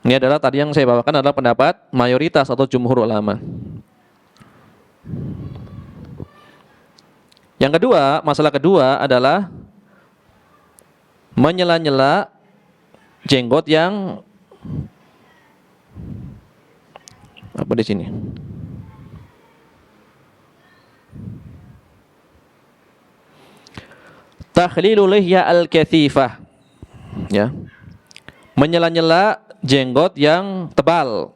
Ini adalah tadi yang saya bawakan adalah pendapat mayoritas atau jumhur ulama. Yang kedua, masalah kedua adalah menyela-nyela jenggot yang apa di sini? Takhlilul lihya al-kathifah. Ya. Menyela-nyela jenggot yang tebal.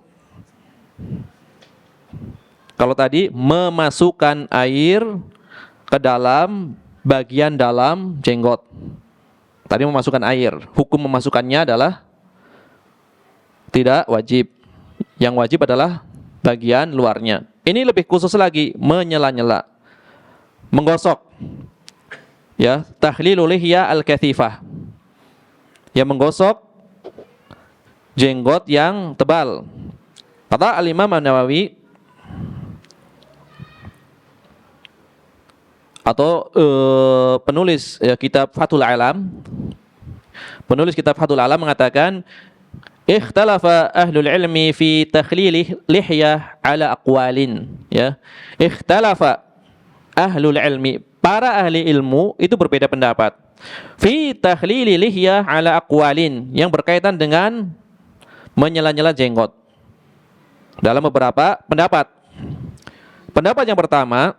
Kalau tadi memasukkan air ke dalam bagian dalam jenggot. Tadi memasukkan air. Hukum memasukkannya adalah tidak wajib. Yang wajib adalah bagian luarnya. Ini lebih khusus lagi, menyela-nyela, menggosok. Ya, tahlilul lihya al-kathifah. Ya, menggosok jenggot yang tebal. Kata Al-Imam An-Nawawi atau penulis kitab Fathul Alam, penulis kitab Fathul Alam mengatakan, ikhtalafa ahlul ilmi fi takhlil lihyah ala aqwalin. Ya, ikhtalafa ahlul ilmi, para ahli ilmu itu berbeda pendapat. Fi takhlil lihyah ala aqwalin, yang berkaitan dengan menyela-nyela jenggot. Dalam beberapa pendapat. Pendapat yang pertama,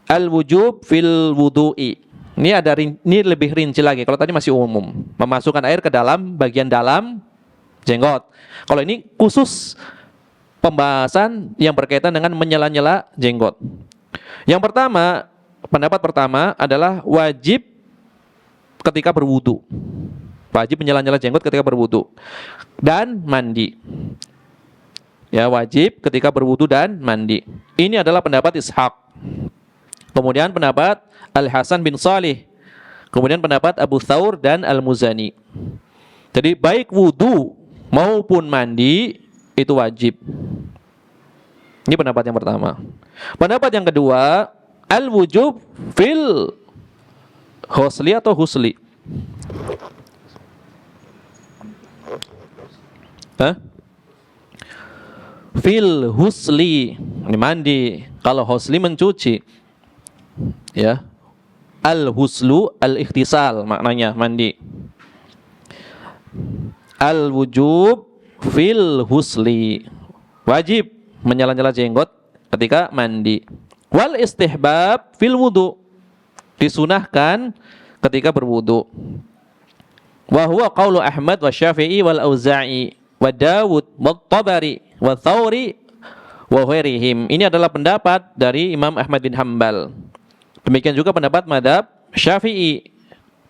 al-wujub fil wudu'i. Ini lebih rinci lagi. Kalau tadi masih umum, memasukkan air ke dalam bagian dalam jenggot. Kalau ini khusus pembahasan yang berkaitan dengan menyela-nyela jenggot. Yang pertama, pendapat pertama adalah wajib ketika berwudu. Wajib menyela-nyela jenggot ketika berwudu dan mandi. Ya, wajib ketika berwudu dan mandi. Ini adalah pendapat Ishaq. Kemudian pendapat Al-Hasan bin Salih. Kemudian pendapat Abu Thawr dan Al-Muzani. Jadi baik wudu maupun mandi itu wajib. Ini pendapat yang pertama. Pendapat yang kedua, al-wujub fil husli atau husli. Fil husli, ini mandi. Kalau husli mencuci. Ya. Al-huslu al-ikhtisal, maknanya mandi. Al-wujub fil husli, wajib menyela-nyela jenggot ketika mandi. Wal istihbab fil wudu, disunahkan ketika berwudu. Wa huwa qaulu Ahmad wa Syafi'i wal Auza'i wa Dawud wa Tabari wa Thawri wa ghairihim. Ini adalah pendapat dari Imam Ahmad bin Hanbal. Demikian juga pendapat madhab Syafi'i.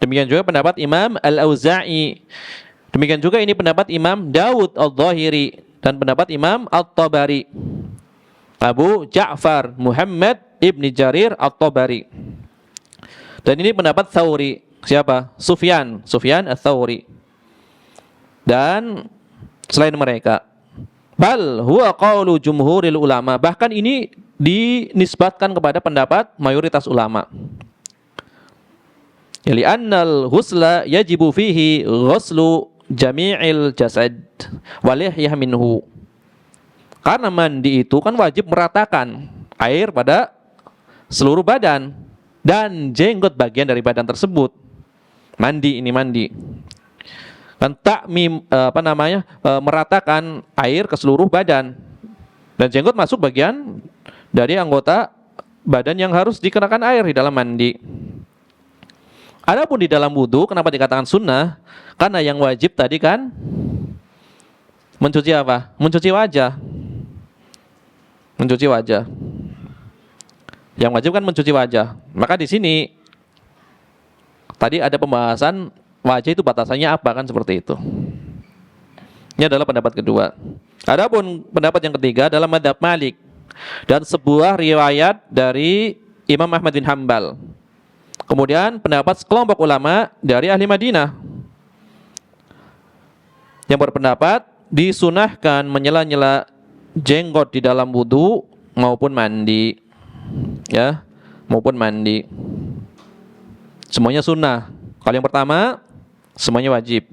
Demikian juga pendapat Imam Al-Auza'i. Demikian juga ini pendapat Imam Dawud Al-Zahiri dan pendapat Imam At-Tabari. Abu Ja'far Muhammad Ibni Jarir At-Tabari. Dan ini pendapat Thawri. Siapa? Sufyan Ats-Tsawri. Dan selain mereka, bal huwa qaulu jumhuril ulama, bahkan ini dinisbatkan kepada pendapat mayoritas ulama. Yali annal husla yajibu fihi ghuslu jami'il jasad wa lihyah minhu. Karena mandi itu kan wajib meratakan air pada seluruh badan dan jenggot bagian dari badan tersebut. Mandi kan takmim meratakan air ke seluruh badan, dan jenggot masuk bagian dari anggota badan yang harus dikenakan air di dalam mandi. Adapun di dalam wudu, kenapa dikatakan sunnah? Karena yang wajib tadi kan mencuci apa? Mencuci wajah. Yang wajib kan mencuci wajah. Maka di sini tadi ada pembahasan wajah itu batasannya apa, kan seperti itu. Ini adalah pendapat kedua. Adapun pendapat yang ketiga adalah madhab Malik dan sebuah riwayat dari Imam Ahmad bin Hanbal. Kemudian pendapat sekelompok ulama dari ahli Madinah yang berpendapat disunahkan menyela-nyela jenggot di dalam wudu maupun mandi. Ya, maupun mandi. Semuanya sunnah. Kalau yang pertama, semuanya wajib.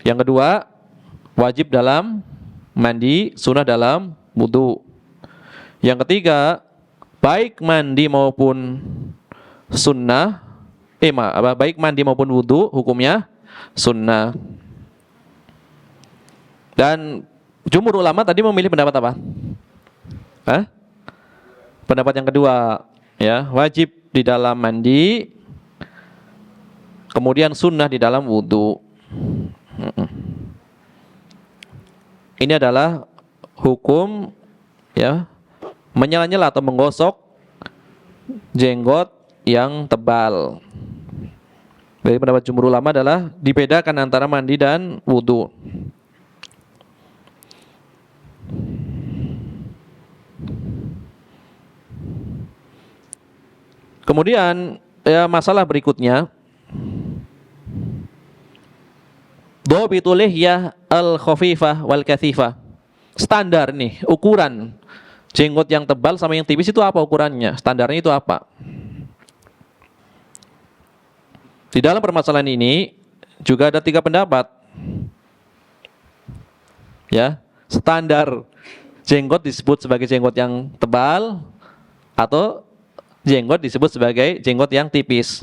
Yang kedua, wajib dalam mandi, sunnah dalam wudu. Yang ketiga, baik mandi maupun sunnah, baik mandi maupun wudu, hukumnya sunnah. Dan jumhur ulama tadi memilih pendapat apa? Pendapat yang kedua, ya, wajib di dalam mandi, kemudian sunnah di dalam wudu. Ini adalah hukum, ya, menyela-nyela atau menggosok jenggot yang tebal. Dari pendapat jumhur ulama adalah dibedakan antara mandi dan wudu. Kemudian masalah berikutnya, dhabitul lihyah al-khafifah wal kathifah. Standar nih, ukuran jenggot yang tebal sama yang tipis itu apa ukurannya? Standarnya itu apa? Di dalam permasalahan ini juga ada 3 pendapat. Ya, standar jenggot disebut sebagai jenggot yang tebal atau jenggot disebut sebagai jenggot yang tipis.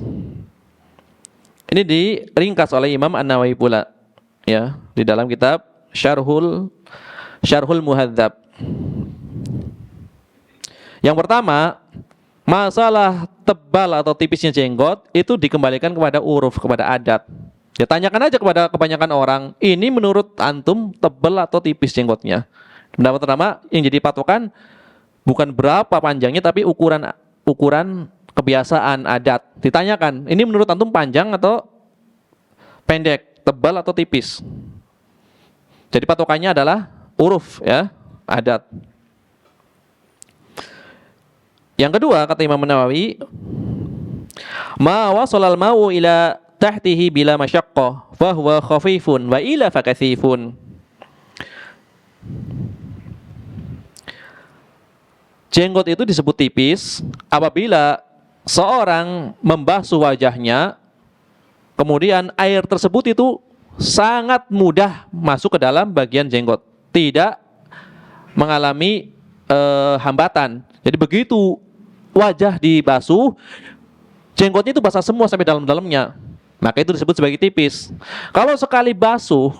Ini diringkas oleh Imam An-Nawawi pula, ya, di dalam kitab Syarhul Muhadzab. Yang pertama, masalah tebal atau tipisnya jenggot itu dikembalikan kepada uruf, kepada adat. Ya, tanyakan aja kepada kebanyakan orang, ini menurut antum tebal atau tipis jenggotnya? Pendapat pertama yang jadi patokan bukan berapa panjangnya, tapi ukuran kebiasaan adat. Ditanyakan, ini menurut antum panjang atau pendek, tebal atau tipis? Jadi patokannya adalah uruf, ya, adat. Yang kedua, kata Imam Nawawi, ma wasalal ma'u ila tahtihi bila masyaqqah fa huwa khafifun wa ila fakathifun. Jenggot itu disebut tipis apabila seorang membasuh wajahnya, kemudian air tersebut itu sangat mudah masuk ke dalam bagian jenggot, tidak mengalami hambatan. Jadi begitu wajah dibasuh, jenggotnya itu basah semua sampai dalam-dalamnya, maka itu disebut sebagai tipis. Kalau sekali basuh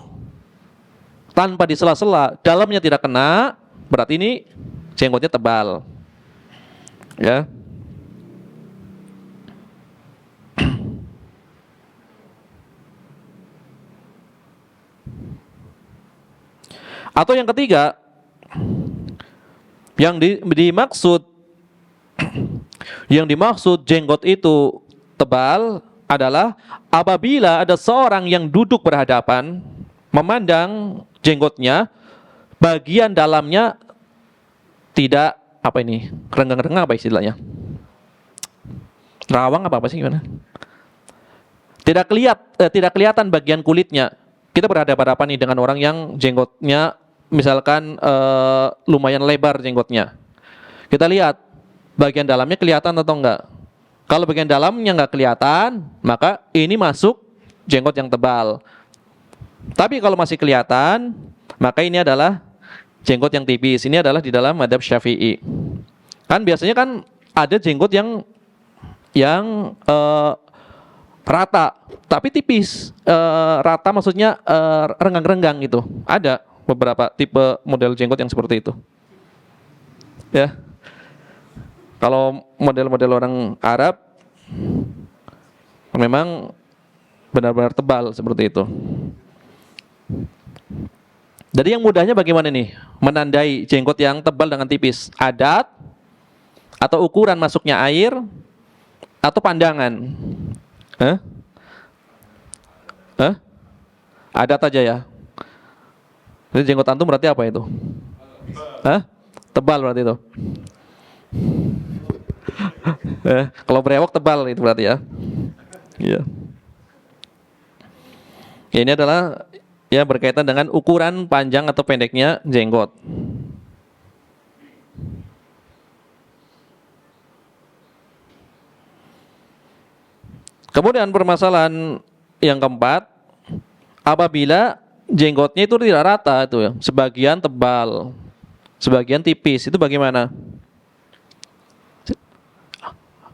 tanpa disela-sela, dalamnya tidak kena, berarti ini jenggotnya tebal. Ya. Atau yang ketiga, yang dimaksud jenggot itu tebal adalah apabila ada seorang yang duduk berhadapan, memandang jenggotnya, bagian dalamnya tidak renggang-renggang, apa istilahnya? Rawang apa sih, gimana? Tidak kelihatan bagian kulitnya. Kita berhadapan-hadapan nih dengan orang yang jenggotnya misalkan lumayan lebar jenggotnya. Kita lihat bagian dalamnya kelihatan atau enggak. Kalau bagian dalamnya enggak kelihatan, maka ini masuk jenggot yang tebal. Tapi kalau masih kelihatan, maka ini adalah jenggot yang tipis. Ini adalah di dalam mazhab Syafi'i. Kan biasanya kan ada jenggot yang rata, tapi tipis. Rata maksudnya renggang-renggang gitu. Ada beberapa tipe model jenggot yang seperti itu. Ya. Kalau model-model orang Arab memang benar-benar tebal seperti itu. Jadi yang mudahnya bagaimana nih menandai jenggot yang tebal dengan tipis? Adat atau ukuran masuknya air atau pandangan? Adat aja ya. Jadi jenggot antum berarti apa itu? Tebal berarti itu. Kalau brewok tebal itu berarti ya. Iya. Ini adalah ya berkaitan dengan ukuran panjang atau pendeknya jenggot. Kemudian permasalahan yang keempat, apabila jenggotnya itu tidak rata itu ya, sebagian tebal, sebagian tipis, itu bagaimana?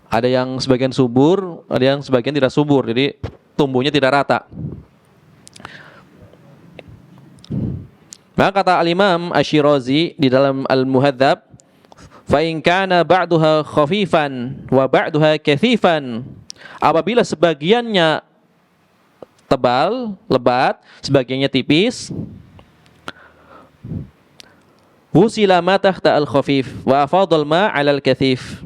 Ada yang sebagian subur, ada yang sebagian tidak subur, jadi tumbuhnya tidak rata. Maka kata Al-Imam Asy-Syirazi di dalam Al-Muhadzab, fa in kana ba'duha khafifan wa ba'duha kathifan, apabila sebagiannya tebal, lebat, sebagiannya tipis, husila ma tahta al-khafif wa afadal ma 'ala al-kathif,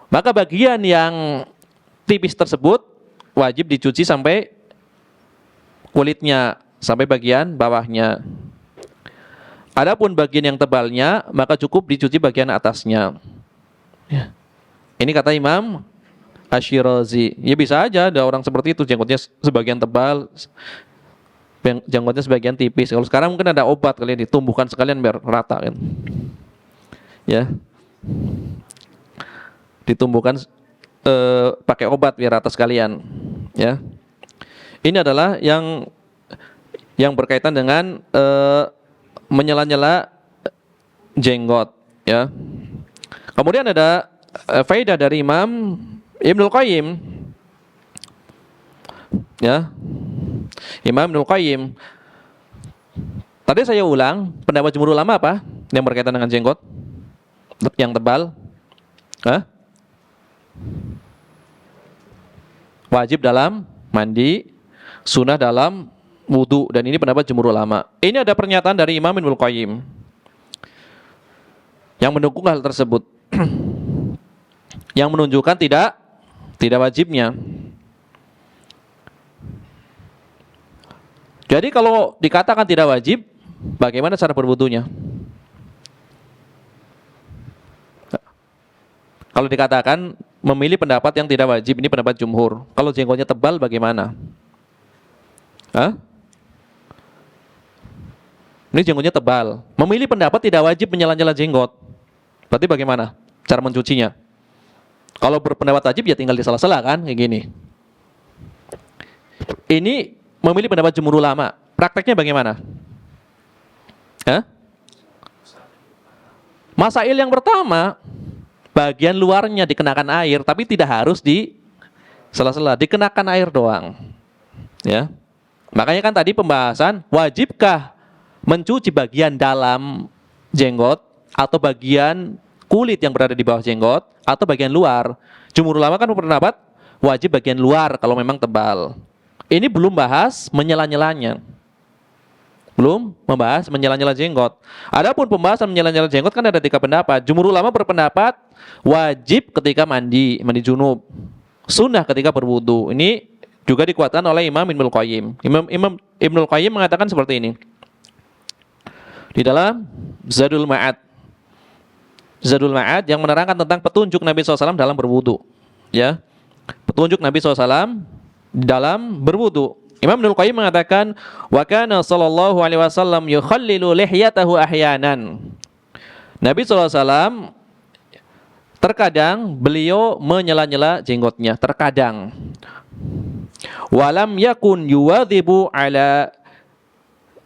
Maka bagian yang tipis tersebut wajib dicuci sampai kulitnya, sampai bagian bawahnya. Adapun bagian yang tebalnya, maka cukup dicuci bagian atasnya. Ya. Ini kata Imam Asy-Syirazi. Ya bisa aja ada orang seperti itu, jenggotnya sebagian tebal, jenggotnya sebagian tipis. Kalau sekarang mungkin ada obat kalian ditumbuhkan sekalian biar rata kan. Ya. Ditumbuhkan pakai obat biar rata sekalian. Ya. Ini adalah yang berkaitan dengan menyela-nyela jenggot, ya. Kemudian ada faedah dari Imam Ibnul Qayyim, ya. Imam Ibnul Qayyim. Tadi saya ulang, pendapat jumhur ulama apa yang berkaitan dengan jenggot yang tebal? Hah? Wajib dalam mandi, sunnah dalam wudu, dan ini pendapat jumhur ulama. Ini ada pernyataan dari Imam Ibnul Qayyim yang mendukung hal tersebut, yang menunjukkan tidak wajibnya. Jadi kalau dikatakan tidak wajib, bagaimana cara berwudunya? Kalau dikatakan memilih pendapat yang tidak wajib, ini pendapat jumhur. Kalau jenggotnya tebal bagaimana? Hah? Ini jenggotnya tebal. Memilih pendapat tidak wajib menyela-nyela jenggot. Berarti bagaimana cara mencucinya? Kalau berpendapat wajib ya tinggal di sela-sela kan, kayak gini. Ini memilih pendapat jumhur ulama. Prakteknya bagaimana? Hah? Masail yang pertama, bagian luarnya dikenakan air, tapi tidak harus di sela-sela, dikenakan air doang. Ya. Makanya kan tadi pembahasan, wajibkah mencuci bagian dalam jenggot atau bagian kulit yang berada di bawah jenggot atau bagian luar? Jumhur ulama kan berpendapat wajib bagian luar kalau memang tebal. Ini belum bahas menyela-nyelanya. Belum membahas menyela-nyela jenggot. Adapun pembahasan menyela-nyela jenggot kan ada 3 pendapat. Jumhur ulama berpendapat wajib ketika mandi junub, sunnah ketika berwudu. Ini juga dikuatkan oleh Imam Ibnul Qayyim. Imam Ibnul Qayyim mengatakan seperti ini di dalam Zadul Ma'ad. Zadul Ma'ad yang menerangkan tentang petunjuk Nabi SAW dalam berwudu. Ya, petunjuk Nabi SAW dalam berwudu. Imam Ibnul Qayyim mengatakan, wa kana sallallahu alaihi wasallam yukhallilu lihyatahu ahyanan. Nabi SAW terkadang beliau menyela-nyela jenggotnya, terkadang. Walam yakun yuwadhibu ala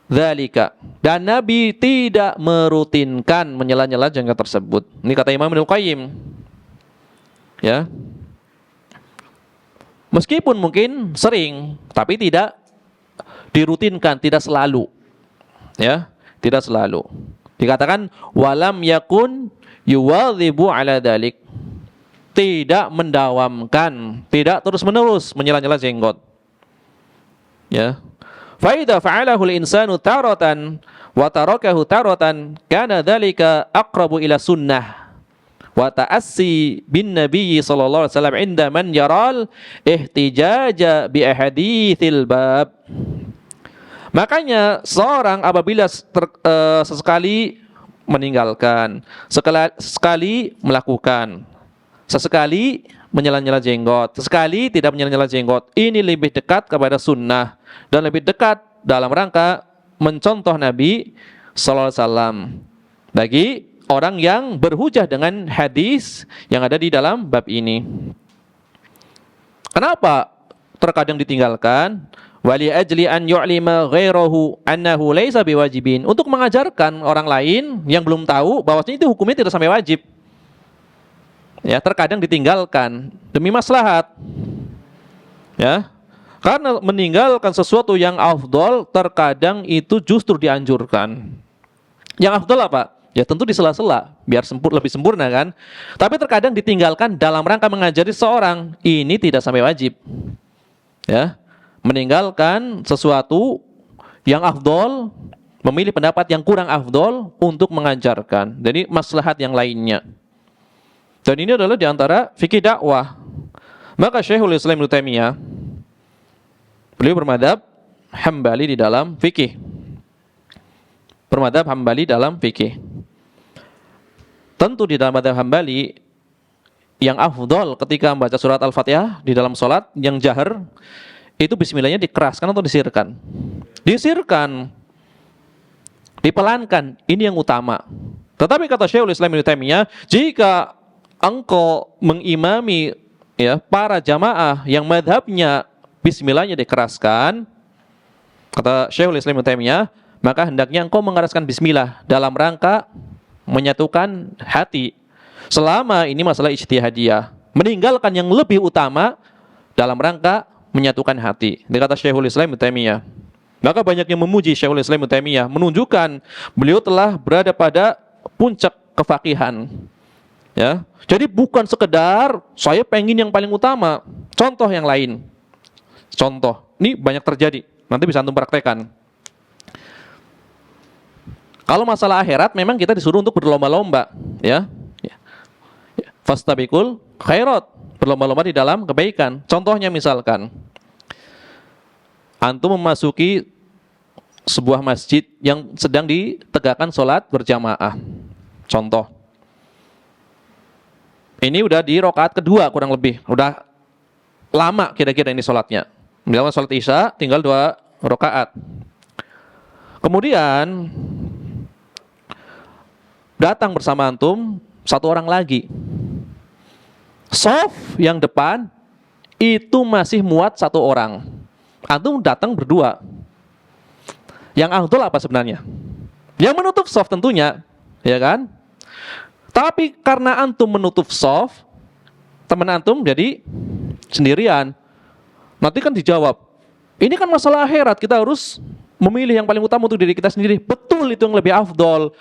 dzalika. Dan Nabi tidak merutinkan menyela-nyela jenggot tersebut. Ini kata Imam Ibnul Qayyim. Ya. Meskipun mungkin sering, tapi tidak dirutinkan, tidak selalu. Ya, tidak selalu. Dikatakan walam yakun yuwadhibu ala dzalik. Tidak mendawamkan, tidak terus-menerus menyela-nyela jenggot. Ya. Fa idza fa'alahu al-insanu taratan wa tarakahu taratan kana dzalika aqrabu ila sunnah. Wa ta'assi bin Nabi sallallahu alaihi wasallam inda man yaral ihtijaja bi ahaditsil bab. Makanya seorang apabila sesekali meninggalkan, sekali melakukan, sesekali menyela-nyela jenggot, sesekali tidak menyela-nyela jenggot, ini lebih dekat kepada sunnah dan lebih dekat dalam rangka mencontoh Nabi sallallahu alaihi wasallam. Bagi orang yang berhujah dengan hadis yang ada di dalam bab ini. Kenapa terkadang ditinggalkan? Wali ajli an yu'lima ghairahu annahu laisa biwajibin. Untuk mengajarkan orang lain yang belum tahu bahwasanya itu hukumnya tidak sampai wajib. Ya, terkadang ditinggalkan demi maslahat. Ya. Karena meninggalkan sesuatu yang afdol terkadang itu justru dianjurkan. Yang afdol apa? Ya tentu di sela-sela, biar lebih sempurna kan. Tapi terkadang ditinggalkan dalam rangka mengajari seorang, ini tidak sampai wajib. Ya, meninggalkan sesuatu yang afdol, memilih pendapat yang kurang afdol untuk mengajarkan. Jadi maslahat yang lainnya. Dan ini adalah di antara fikih dakwah. Maka Syekhul Islam Ibnu Taimiyah beliau bermadzhab Hambali di dalam fikih. Bermadzhab Hambali dalam fikih. Tentu di dalam madzhab Hambali yang afdol ketika membaca surat Al-Fatihah di dalam sholat yang jahar itu bismillahnya dikeraskan atau disirkan? Disirkan, dipelankan, ini yang utama. Tetapi kata Syekhul Islam Ibnu Taimiyah, jika engkau mengimami ya para jamaah yang madhabnya bismillahnya dikeraskan, kata Syekhul Islam Ibnu Taimiyah, maka hendaknya engkau mengeraskan bismillah dalam rangka menyatukan hati. Selama ini masalah ijtihadiyah, meninggalkan yang lebih utama dalam rangka menyatukan hati. Ini kata Syekhul Islam Ibnu Taimiyah. Maka banyak yang memuji Syekhul Islam Ibnu Taimiyah, menunjukkan beliau telah berada pada puncak kefakihan. Ya, jadi bukan sekedar saya pengen yang paling utama. Contoh yang lain. Contoh, ini banyak terjadi. Nanti bisa antum praktekkan. Kalau masalah akhirat memang kita disuruh untuk berlomba-lomba, ya. Fastabiqul khairat, berlomba-lomba di dalam kebaikan. Contohnya misalkan antum memasuki sebuah masjid yang sedang ditegakkan sholat berjamaah. Contoh. Ini udah di rakaat kedua kurang lebih. Udah lama kira-kira ini sholatnya. Misalkan sholat Isya tinggal 2 rakaat. Kemudian datang bersama antum 1 orang lagi. Shaf yang depan itu masih muat 1 orang. Antum datang berdua. Yang afdal apa sebenarnya? Yang menutup shaf tentunya, ya kan? Tapi karena antum menutup shaf, teman antum jadi sendirian. Nanti kan dijawab, ini kan masalah akhirat, kita harus memilih yang paling utama untuk diri kita sendiri. Betul, itu yang lebih afdal.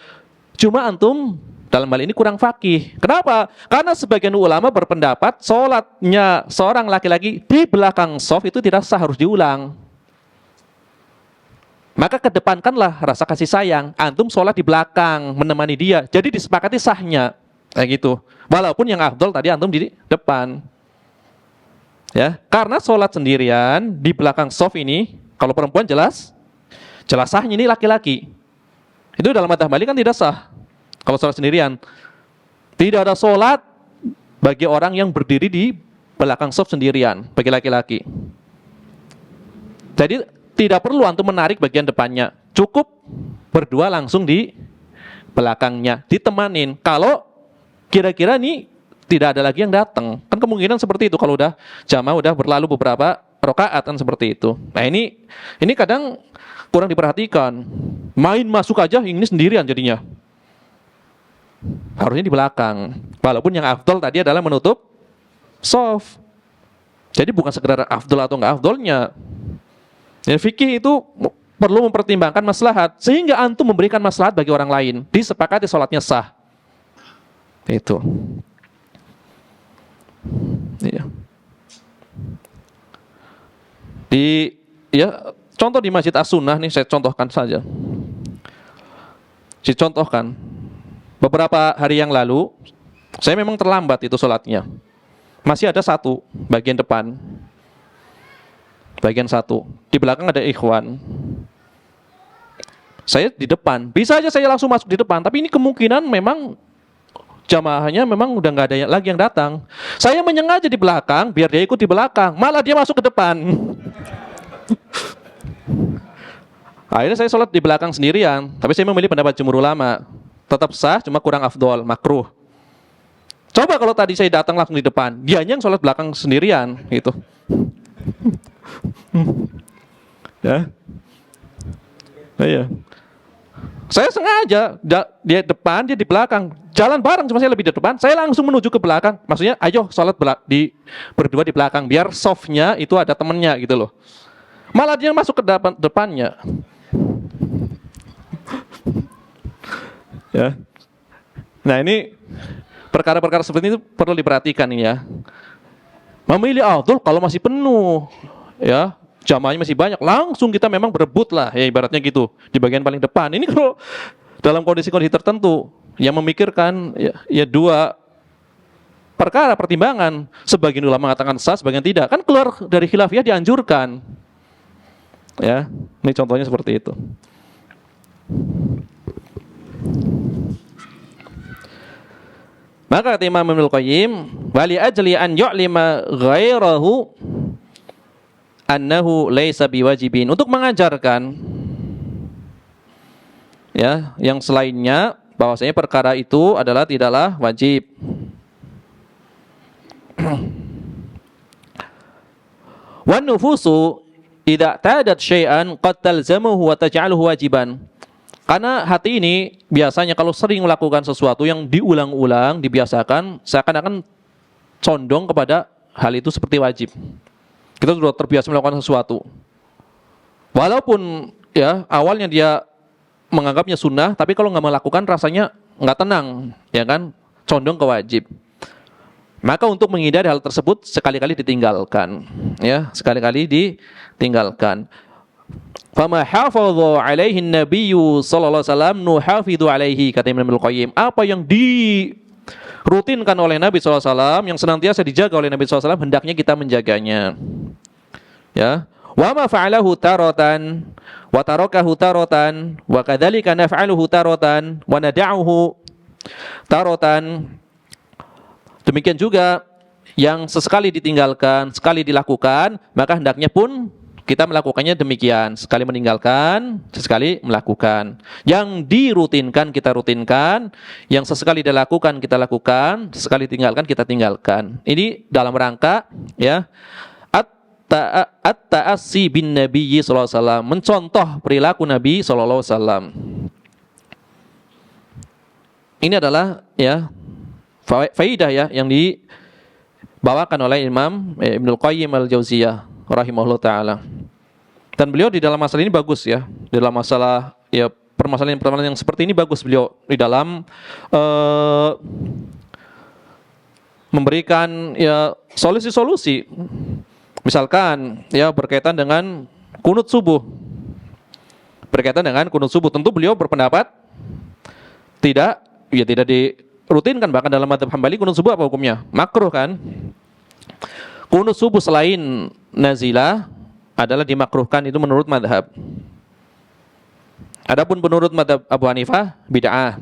Cuma antum dalam hal ini kurang fakih. Kenapa? Karena sebagian ulama berpendapat sholatnya seorang laki-laki di belakang shaf itu tidak sah, harus diulang. Maka kedepankanlah rasa kasih sayang. Antum sholat di belakang, menemani dia. Jadi disepakati sahnya. Kayak gitu. Walaupun yang afdal tadi antum di depan. Ya, karena sholat sendirian di belakang shaf ini, kalau perempuan jelas sahnya ini laki-laki. Itu dalam madzhab Malik kan tidak sah. Kalau sholat sendirian, tidak ada sholat bagi orang yang berdiri di belakang shaf sendirian, bagi laki-laki. Jadi tidak perlu antum menarik bagian depannya, cukup berdua langsung di belakangnya, ditemanin. Kalau kira-kira nih tidak ada lagi yang datang, kan kemungkinan seperti itu kalau udah jamaah udah berlalu beberapa rakaat kan seperti itu. Nah ini kadang kurang diperhatikan. Main masuk aja ini sendirian jadinya. Harusnya di belakang. Walaupun yang afdal tadi adalah menutup shaf. Jadi bukan sekedar afdal atau enggak afdalnya. Dan fikih itu perlu mempertimbangkan maslahat sehingga antum memberikan maslahat bagi orang lain. Disepakati sholatnya sah. Itu. Iya. Contoh di Masjid As-Sunnah nih saya contohkan saja. Dicontohkan. Beberapa hari yang lalu, saya memang terlambat itu sholatnya. Masih ada 1 bagian depan. Bagian 1. Di belakang ada ikhwan. Saya di depan. Bisa aja saya langsung masuk di depan. Tapi ini kemungkinan memang jamaahnya memang udah nggak ada lagi yang datang. Saya menyengaja di belakang, biar dia ikut di belakang. Malah dia masuk ke depan. Akhirnya saya sholat di belakang sendirian. Tapi saya memilih pendapat jumhur ulama. Tetap sah, cuma kurang afdol, makruh. Coba kalau tadi saya datang langsung di depan, dianya yang sholat belakang sendirian, gitu. Ya, iya. Saya sengaja dia depan, dia di belakang, jalan bareng, cuma saya lebih di depan. Saya langsung menuju ke belakang. Maksudnya, ayo sholat berdua di belakang, biar softnya itu ada temennya, gitu loh. Malah dia masuk ke depannya. Ya. Nah ini perkara-perkara seperti itu perlu diperhatikan ini ya. Memilih afdal kalau masih penuh, ya jamaahnya masih banyak, langsung kita memang berebut lah, ya ibaratnya gitu di bagian paling depan. Ini kalau dalam kondisi-kondisi tertentu yang memikirkan ya 2 perkara pertimbangan. Sebagian ulama mengatakan sah, sebagian tidak. Kan keluar dari khilafiyah dianjurkan. Ya, ini contohnya seperti itu. Maka kata Imam Ibnul Qayyim, wali ajli an yu'lima ghairahu annahu laisa biwajibin. Untuk mengajarkan ya, yang selainnya bahwasanya perkara itu adalah tidaklah wajib. Wan nufusu idza tadat syai'an qad talzamuhu wa taj'aluhu wajiban. Karena hati ini biasanya kalau sering melakukan sesuatu yang diulang-ulang, dibiasakan, seakan-akan condong kepada hal itu seperti wajib. Kita sudah terbiasa melakukan sesuatu. Walaupun ya awalnya dia menganggapnya sunnah, tapi kalau nggak melakukan rasanya nggak tenang, ya kan? Condong ke wajib. Maka untuk menghindari hal tersebut sekali-kali ditinggalkan, ya, sekali-kali ditinggalkan. Fama hafadha alaihi nabiyyu sallallahu alaihi wasallam nuhafidhu alaihi, kata Imam Al-Qayyim. Apa yang dirutinkan oleh Nabi sallallahu alaihi wasallam, yang senantiasa dijaga oleh Nabi sallallahu alaihi wasallam, hendaknya kita menjaganya. Ya. Wa ma fa'alahu taratan wa tarakahu taratan wa kadzalika naf'aluhu taratan wa nad'uhu taratan. Demikian juga yang sesekali ditinggalkan, sekali dilakukan, maka hendaknya pun kita melakukannya demikian, sekali meninggalkan, sesekali melakukan. Yang dirutinkan kita rutinkan, yang sesekali dilakukan kita lakukan, sesekali tinggalkan kita tinggalkan. Ini dalam rangka ya at-ta'assi bin Nabi sallallahu alaihi wasallam, mencontoh perilaku Nabi sallallahu alaihi wasallam. Ini adalah ya faidah ya yang dibawakan oleh Imam Ibnul Qayyim Al-Jauziyah rahimahullah ta'ala. Dan beliau di dalam masalah ini bagus ya. Di dalam masalah ya permasalahan yang seperti ini bagus beliau di dalam memberikan ya solusi-solusi. Misalkan ya berkaitan dengan kunut subuh. Berkaitan dengan kunut subuh, tentu beliau berpendapat tidak dirutinkan, bahkan dalam mazhab Hambali kunut subuh apa hukumnya? Makruh kan? Kunut subuh selain nazilah adalah dimakruhkan, itu menurut madhab. Adapun menurut madhab Abu Hanifah bid'ah.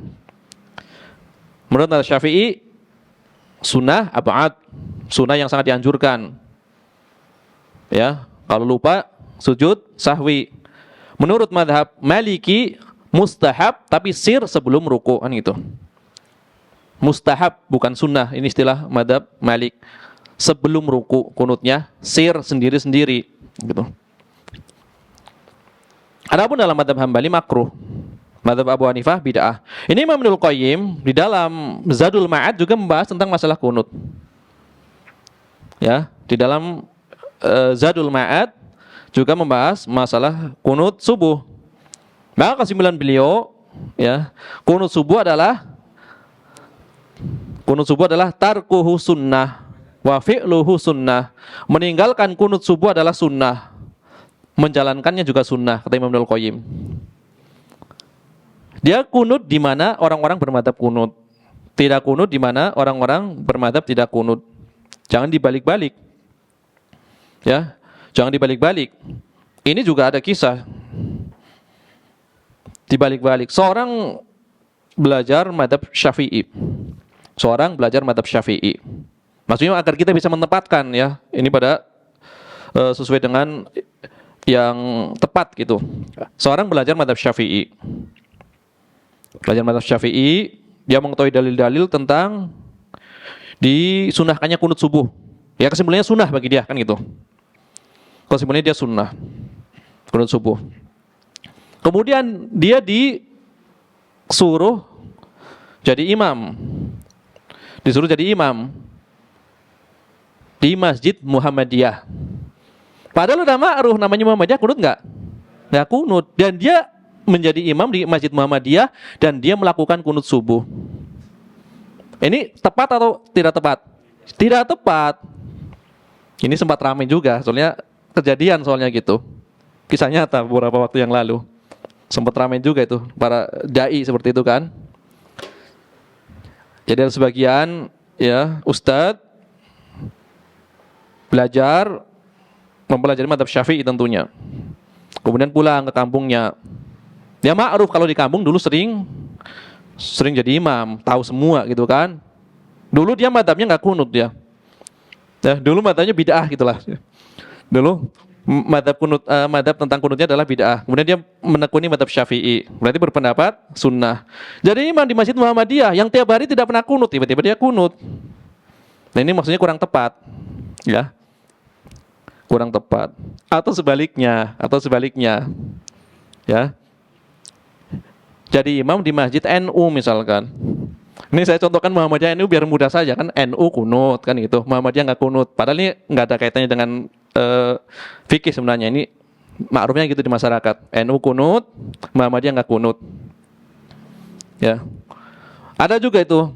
Menurut madhab Syafi'i sunnah ab'ad, sunnah yang sangat dianjurkan. Ya, kalau lupa sujud sahwi. Menurut madhab Maliki mustahab tapi sir sebelum ruku, kan gitu. Mustahab bukan sunnah, ini istilah madhab Malik. Sebelum ruku kunutnya sir sendiri-sendiri gitu. Adapun dalam madhab Hambali makruh. Madhab Abu Hanifah bid'ah. Ini Imam Ibnul Qayyim di dalam Zadul Ma'ad juga membahas tentang masalah kunut. Ya, di dalam Zadul Ma'ad juga membahas masalah kunut subuh. Maka kesimpulan beliau ya, kunut subuh adalah tarkuhu sunnah wa fi'luhu sunnah. Meninggalkan kunut subuh adalah sunnah, menjalankannya juga sunnah, kata Imam Ibnul Qayyim. Dia kunut di mana orang-orang bermadhab kunut, tidak kunut di mana orang-orang bermadhab tidak kunut. Jangan dibalik-balik. Ya, jangan dibalik-balik. Ini juga ada kisah dibalik-balik. Seorang belajar madhab Syafi'i. Maksudnya agar kita bisa menempatkan ya, ini pada sesuai dengan yang tepat gitu. Seorang belajar madhab Syafi'i. Dia mengetahui dalil-dalil tentang disunahkannya kunut subuh. Ya kesimpulannya sunnah bagi dia kan gitu. Kesimpulannya dia sunnah kunut subuh. Kemudian dia disuruh jadi imam. Di Masjid Muhammadiyah. Padahal udah ma'ruf namanya Muhammadiyah, kunut enggak? Enggak kunut. Dan dia menjadi imam di Masjid Muhammadiyah dan dia melakukan kunut subuh. Ini tepat atau tidak tepat? Tidak tepat. Ini sempat ramai juga, soalnya kejadian soalnya gitu. Kisah nyata beberapa waktu yang lalu. Sempat ramai juga itu para dai seperti itu kan. Jadi ada sebagian ya ustadz belajar mempelajari mazhab Syafi'i tentunya. Kemudian pulang ke kampungnya. Ya ma'ruf kalau di kampung dulu sering jadi imam, tahu semua gitu kan. Dulu dia mazhabnya nggak kunut ya. Ya, dulu mazhabnya bid'ah gitulah. Dulu mazhab tentang kunutnya adalah bid'ah. Kemudian dia menekuni mazhab Syafi'i. Berarti berpendapat sunnah. Jadi imam di Masjid Muhammadiyah yang tiap hari tidak pernah kunut, tiba-tiba dia kunut. Nah, ini maksudnya kurang tepat. Ya. Kurang tepat. Atau sebaliknya. Ya. Jadi imam di Masjid NU misalkan. Ini saya contohkan Muhammadiyah NU biar mudah saja kan, NU kunut kan gitu. Muhammadiyah nggak kunut. Padahal ini nggak ada kaitannya dengan fikih sebenarnya. Ini makrufnya gitu di masyarakat. NU kunut, Muhammadiyah nggak kunut. Ya. Ada juga itu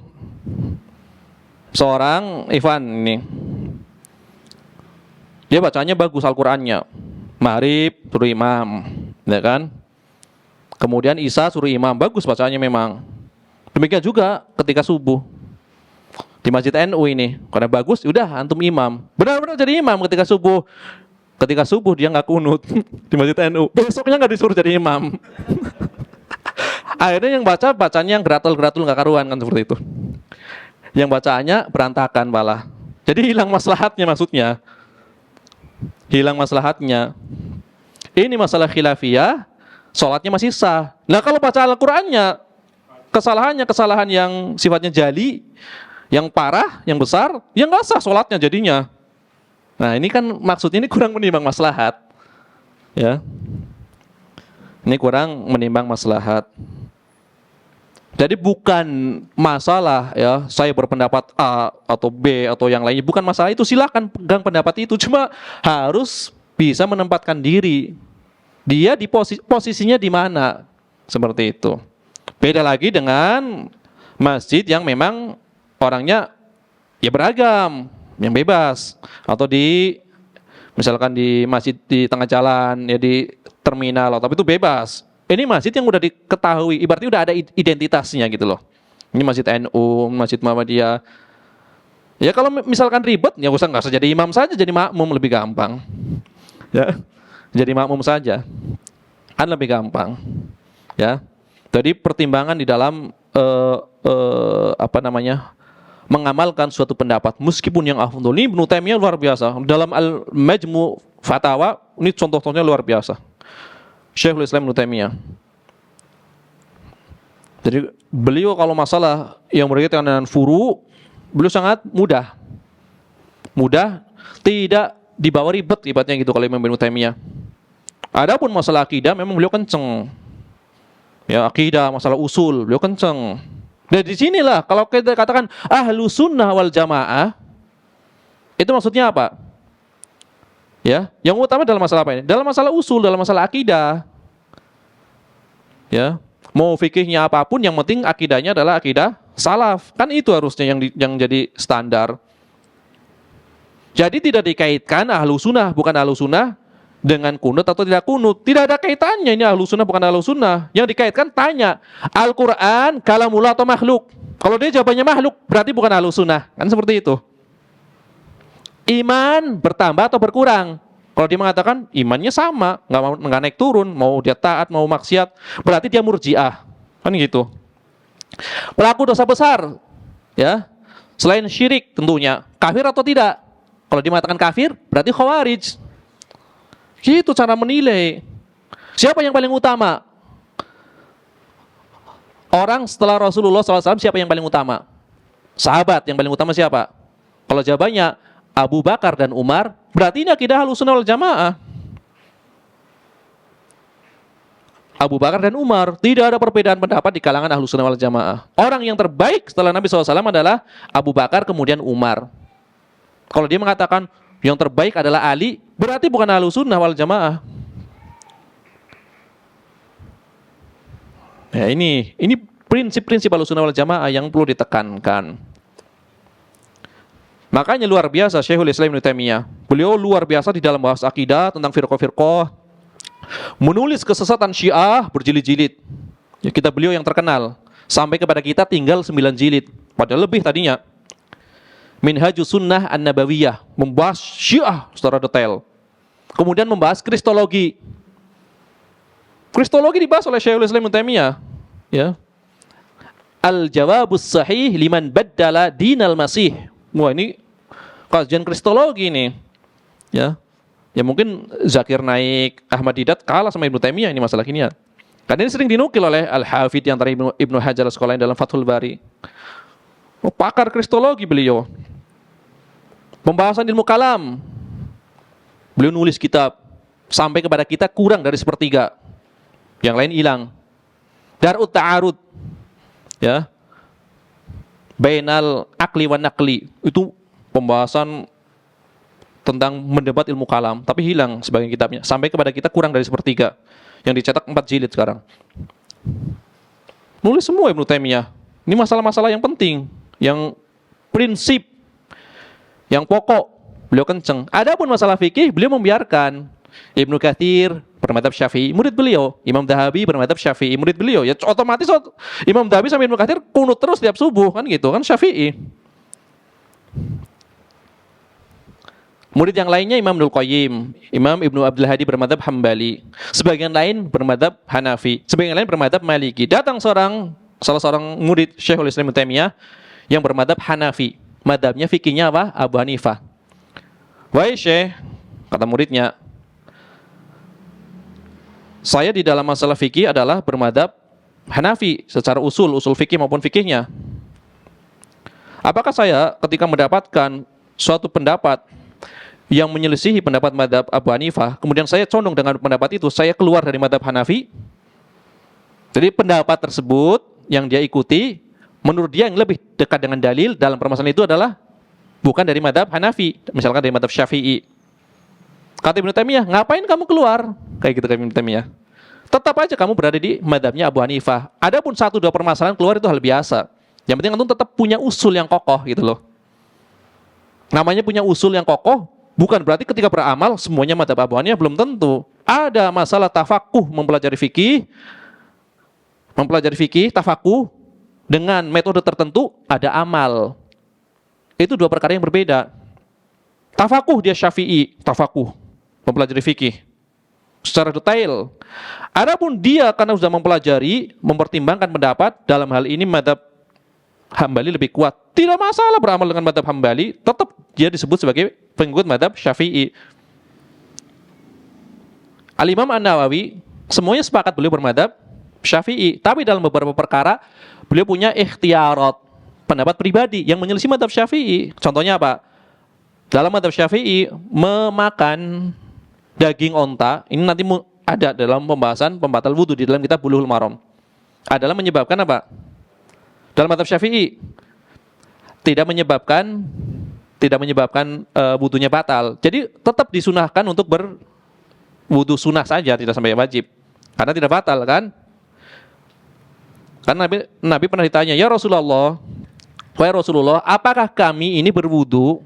seorang Ivan ini. Dia bacanya bagus Al-Qur'annya. Maghrib suruh imam, ya kan? Kemudian Isya suruh imam, bagus bacanya memang. Demikian juga ketika subuh di Masjid NU ini, karena bagus, udah antum imam. Benar-benar jadi imam ketika subuh. Ketika subuh dia nggak kunut di Masjid NU. Besoknya nggak disuruh jadi imam. Akhirnya yang bacanya yang geratul-geratul nggak karuan kan seperti itu. Yang bacaannya berantakan malah. Jadi hilang maslahatnya maksudnya. Hilang maslahatnya. Ini masalah khilafiyah, sholatnya masih sah. Nah kalau baca Al-Qur'annya, kesalahan yang sifatnya jali, yang parah, yang besar, ya nggak sah sholatnya jadinya. Nah ini kan maksudnya ini kurang menimbang maslahat, ya. Ini kurang menimbang maslahat. Jadi bukan masalah ya saya berpendapat A atau B atau yang lainnya, bukan masalah itu, silakan pegang pendapat itu, cuma harus bisa menempatkan diri. Dia di posisinya di mana? Seperti itu. Beda lagi dengan masjid yang memang orangnya ya beragam, yang bebas, atau misalkan di masjid di tengah jalan, ya di terminal, tapi itu bebas. Ini masjid yang udah diketahui, ibaratnya udah ada identitasnya gitu loh. Ini masjid NU, masjid Muhammadiyah. Ya kalau misalkan ribet, ya nggak usah jadi imam saja, jadi makmum lebih gampang. Ya, jadi makmum saja, kan lebih gampang. Ya, jadi pertimbangan di dalam mengamalkan suatu pendapat meskipun yang afdhal. Ini Ibnu Taimiyah luar biasa dalam Al-Majmu' Fatawa, ini contoh-contohnya luar biasa. Syekhul Islam Ibnu Taimiyah. Jadi beliau kalau masalah yang berkaitan dengan furu, beliau sangat mudah, tidak dibawa ribet ibaratnya gitu kalau Imam Ibnu Taimiyah. Adapun masalah akidah memang beliau kenceng. Ya akidah, masalah usul beliau kenceng. Dan di sinilah kalau kita katakan ahlu sunnah wal jamaah, itu maksudnya apa? Ya, yang utama dalam masalah apa ini? Dalam masalah usul, dalam masalah akidah. Ya, mau fikihnya apapun, yang penting akidahnya adalah akidah salaf. Kan itu harusnya yang jadi standar. Jadi tidak dikaitkan ahlu sunnah bukan ahlu sunnah dengan kunut atau tidak kunut. Tidak ada kaitannya ini ahlu sunnah bukan ahlu sunnah. Yang dikaitkan tanya, Al-Quran kalamullah atau makhluk? Kalau dia jawabannya makhluk, berarti bukan ahlu sunnah. Kan seperti itu. Iman bertambah atau berkurang? Kalau dia mengatakan imannya sama, nggak naik turun, mau dia taat, mau maksiat, berarti dia murji'ah. Kan gitu. Pelaku dosa besar, ya, selain syirik tentunya, kafir atau tidak? Kalau dia mengatakan kafir, berarti khawarij. Gitu cara menilai. Siapa yang paling utama? Orang setelah Rasulullah SAW siapa yang paling utama? Sahabat yang paling utama siapa? Kalau jawabannya Abu Bakar dan Umar, berarti ini akidah Ahlussunnah wal Jamaah. Abu Bakar dan Umar, tidak ada perbedaan pendapat di kalangan Ahlussunnah wal Jamaah. Orang yang terbaik setelah Nabi SAW adalah Abu Bakar kemudian Umar. Kalau dia mengatakan yang terbaik adalah Ali, berarti bukan Ahlussunnah wal Jamaah. Ya ini prinsip-prinsip Ahlussunnah wal Jamaah yang perlu ditekankan. Makanya luar biasa Syekhul Islam Ibnu Taimiyah. Beliau luar biasa di dalam bahas akidah tentang firqah-firqah. Menulis kesesatan Syiah berjilid-jilid. Ya, beliau yang terkenal. Sampai kepada kita tinggal 9 jilid. Padahal lebih tadinya. Minhajus Sunnah An-Nabawiyah, membahas Syiah secara detail. Kemudian membahas Kristologi. Kristologi dibahas oleh Syekhul Islam Ibnu Taimiyah, ya. Al-Jawabus Sahih liman baddala dinal Masih. Wah, ini kajian Kristologi nih. Ya. Ya mungkin Zakir Naik, Ahmad Didat kalah sama Ibnu Taimiyah ini masalah ini ya. Karena ini sering dinukil oleh Al-Hafidh yang tadi Ibnu Hajar Al-Asqalani dalam Fathul Bari. Oh, pakar Kristologi beliau. Pembahasan ilmu kalam. Beliau nulis kitab sampai kepada kita kurang dari sepertiga. Yang lain hilang. Darut ta'arud. Ya. Bainal akli wa naqli. Itu pembahasan tentang mendebat ilmu kalam, tapi hilang sebagian kitabnya. Sampai kepada kita kurang dari sepertiga. Yang dicetak 4 jilid sekarang. Nulis semua Ibnu Taimiyah. Ini masalah-masalah yang penting, yang prinsip, yang pokok. Beliau kenceng. Adapun masalah fikih, beliau membiarkan. Ibnu Katsir bermadzhab Syafi'i, murid beliau. Imam Dahabi bermadzhab Syafi'i, murid beliau. Ya otomatis Imam Dahabi sama Ibnu Katsir kunut terus tiap subuh, kan gitu, kan Syafi'i. Murid yang lainnya Imam Ibnul Qayyim, Imam Ibnu Abdul Hadi bermadzhab Hambali. Sebagian lain bermadzhab Hanafi, sebagian lain bermadzhab Maliki. Datang salah seorang murid Syekhul Islam Ibnu Taimiyah yang bermadzhab Hanafi. Madzhabnya fikihnya apa? Abu Hanifah. Wahai Syekh, kata muridnya, saya di dalam masalah fikih adalah bermadzhab Hanafi secara usul fikih maupun fikihnya. Apakah saya ketika mendapatkan suatu pendapat yang menyelisihi pendapat madzhab Abu Hanifah, kemudian saya condong dengan pendapat itu, saya keluar dari madzhab Hanafi? Jadi pendapat tersebut yang dia ikuti, menurut dia yang lebih dekat dengan dalil dalam permasalahan itu adalah bukan dari madzhab Hanafi, misalkan dari madzhab Syafi'i. Kata Ibnu Taimiyah, ngapain kamu keluar? Kayak gitu kan Ibnu Taimiyah. Tetap aja kamu berada di madzhabnya Abu Hanifah. Adapun 1-2 permasalahan keluar itu hal biasa. Yang penting antum tetap punya usul yang kokoh gitu loh. Namanya punya usul yang kokoh, bukan berarti ketika beramal semuanya madzhab Abu Hanifah, belum tentu. Ada masalah tafakuh, mempelajari fikih, tafakuh dengan metode tertentu, ada amal. Itu 2 perkara yang berbeda. Tafakuh dia Syafi'i, tafakuh, mempelajari fikih secara detail. Adapun dia karena sudah mempelajari, mempertimbangkan pendapat, dalam hal ini madzhab Hambali lebih kuat. Tidak masalah beramal dengan madzhab Hambali, tetap dia disebut sebagai pengikut madzhab Syafi'i. Al-Imam An-Nawawi semuanya sepakat beliau bermadzhab Syafi'i, tapi dalam beberapa perkara beliau punya ikhtiarat, pendapat pribadi yang menyelisih madzhab Syafi'i. Contohnya apa? Dalam madzhab Syafi'i, memakan daging onta, ini nanti ada dalam pembahasan pembatal wudu di dalam kitab Bulughul Maram, adalah menyebabkan apa? Dalam madzhab Syafi'i tidak menyebabkan wudunya batal. Jadi tetap disunahkan untuk berwudu sunnah saja, tidak sampai wajib. Karena tidak batal kan? Karena Nabi pernah ditanya, "Ya Rasulullah, wahai Rasulullah, apakah kami ini berwudu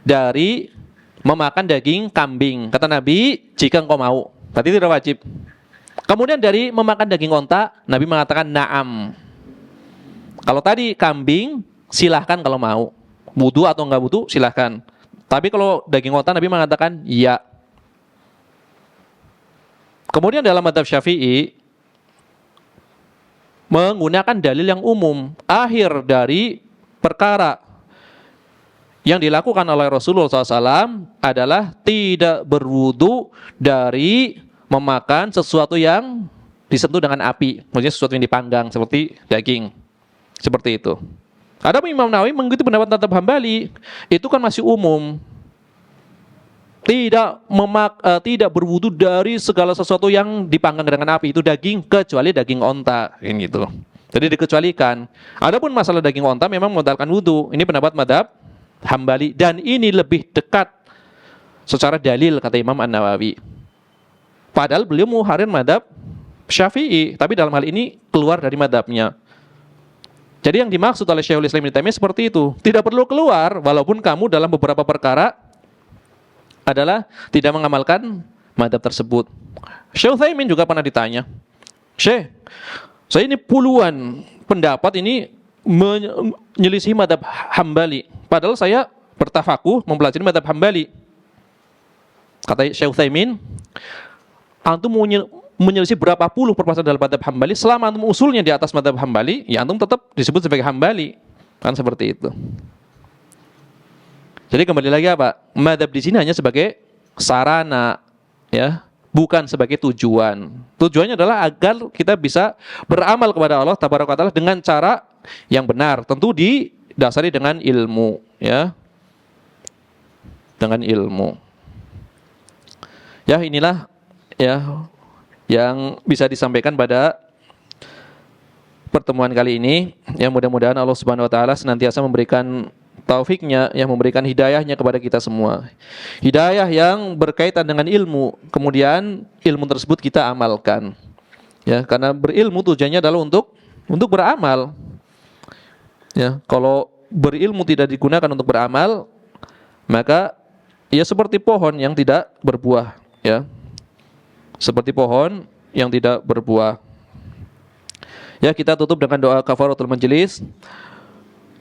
dari memakan daging kambing?" Kata Nabi, "Jika engkau mau." Berarti tidak wajib. Kemudian dari memakan daging onta, Nabi mengatakan na'am. Kalau tadi kambing, silahkan kalau mau. Wudu atau enggak wudu, silahkan. Tapi kalau daging onta, Nabi mengatakan iya. Kemudian dalam madzhab Syafi'i, menggunakan dalil yang umum. Akhir dari perkara yang dilakukan oleh Rasulullah SAW adalah tidak berwudu dari memakan sesuatu yang disentuh dengan api. Maksudnya sesuatu yang dipanggang seperti daging. Seperti itu. Ada Imam Nawawi mengikuti pendapat madzhab Hambali, itu kan masih umum. Tidak berwudu dari segala sesuatu yang dipanggang dengan api, itu daging kecuali daging onta, ini gitu. Jadi dikecualikan. Adapun masalah daging onta memang membatalkan wudu. Ini pendapat madzhab Hambali dan ini lebih dekat secara dalil kata Imam An-Nawawi. Padahal beliau muharir madzhab Syafi'i, tapi dalam hal ini keluar dari madzhabnya. Jadi yang dimaksud oleh Syekhul Islam Ibnu Taimiyah seperti itu. Tidak perlu keluar walaupun kamu dalam beberapa perkara adalah tidak mengamalkan madzhab tersebut. Syekh Utsaimin juga pernah ditanya, "Syekh, saya ini puluhan pendapat ini menyelisih madzhab Hambali. Padahal saya bertafakuh mempelajari mazhab Hambali. Kata Syekh Utsaimin, antum menyelisih berapa puluh permasalahan dalam mazhab Hambali, selama antum usulnya di atas mazhab Hambali, ya antum tetap disebut sebagai Hambali. Kan seperti itu. Jadi kembali lagi apa? Mazhab di sini hanya sebagai sarana, ya, bukan sebagai tujuan. Tujuannya adalah agar kita bisa beramal kepada Allah Tabaraka wa Taala dengan cara yang benar, tentu didasari dengan ilmu, ya. Dengan ilmu. Ya, inilah ya yang bisa disampaikan pada pertemuan kali ini. Ya, mudah-mudahan Allah Subhanahu wa taala senantiasa memberikan taufiknya, yang memberikan hidayahnya kepada kita semua. Hidayah yang berkaitan dengan ilmu, kemudian ilmu tersebut kita amalkan. Ya, karena berilmu tujuannya adalah untuk beramal. Ya, kalau berilmu tidak digunakan untuk beramal, maka ya seperti pohon yang tidak berbuah, ya. Seperti pohon yang tidak berbuah. Ya, kita tutup dengan doa kafaratul majelis.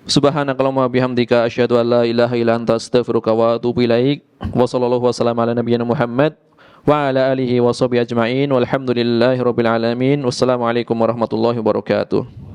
Subhanakallahumma bihamdika asyhadu an la ilaha illa anta astaghfiruka wa atubu ilaik. Wa sallallahu wasallam ala nabiyyina Muhammad wa ala alihi wa sahbihi ajmain. Walhamdulillahirabbil alamin. Wassalamualaikum warahmatullahi wabarakatuh.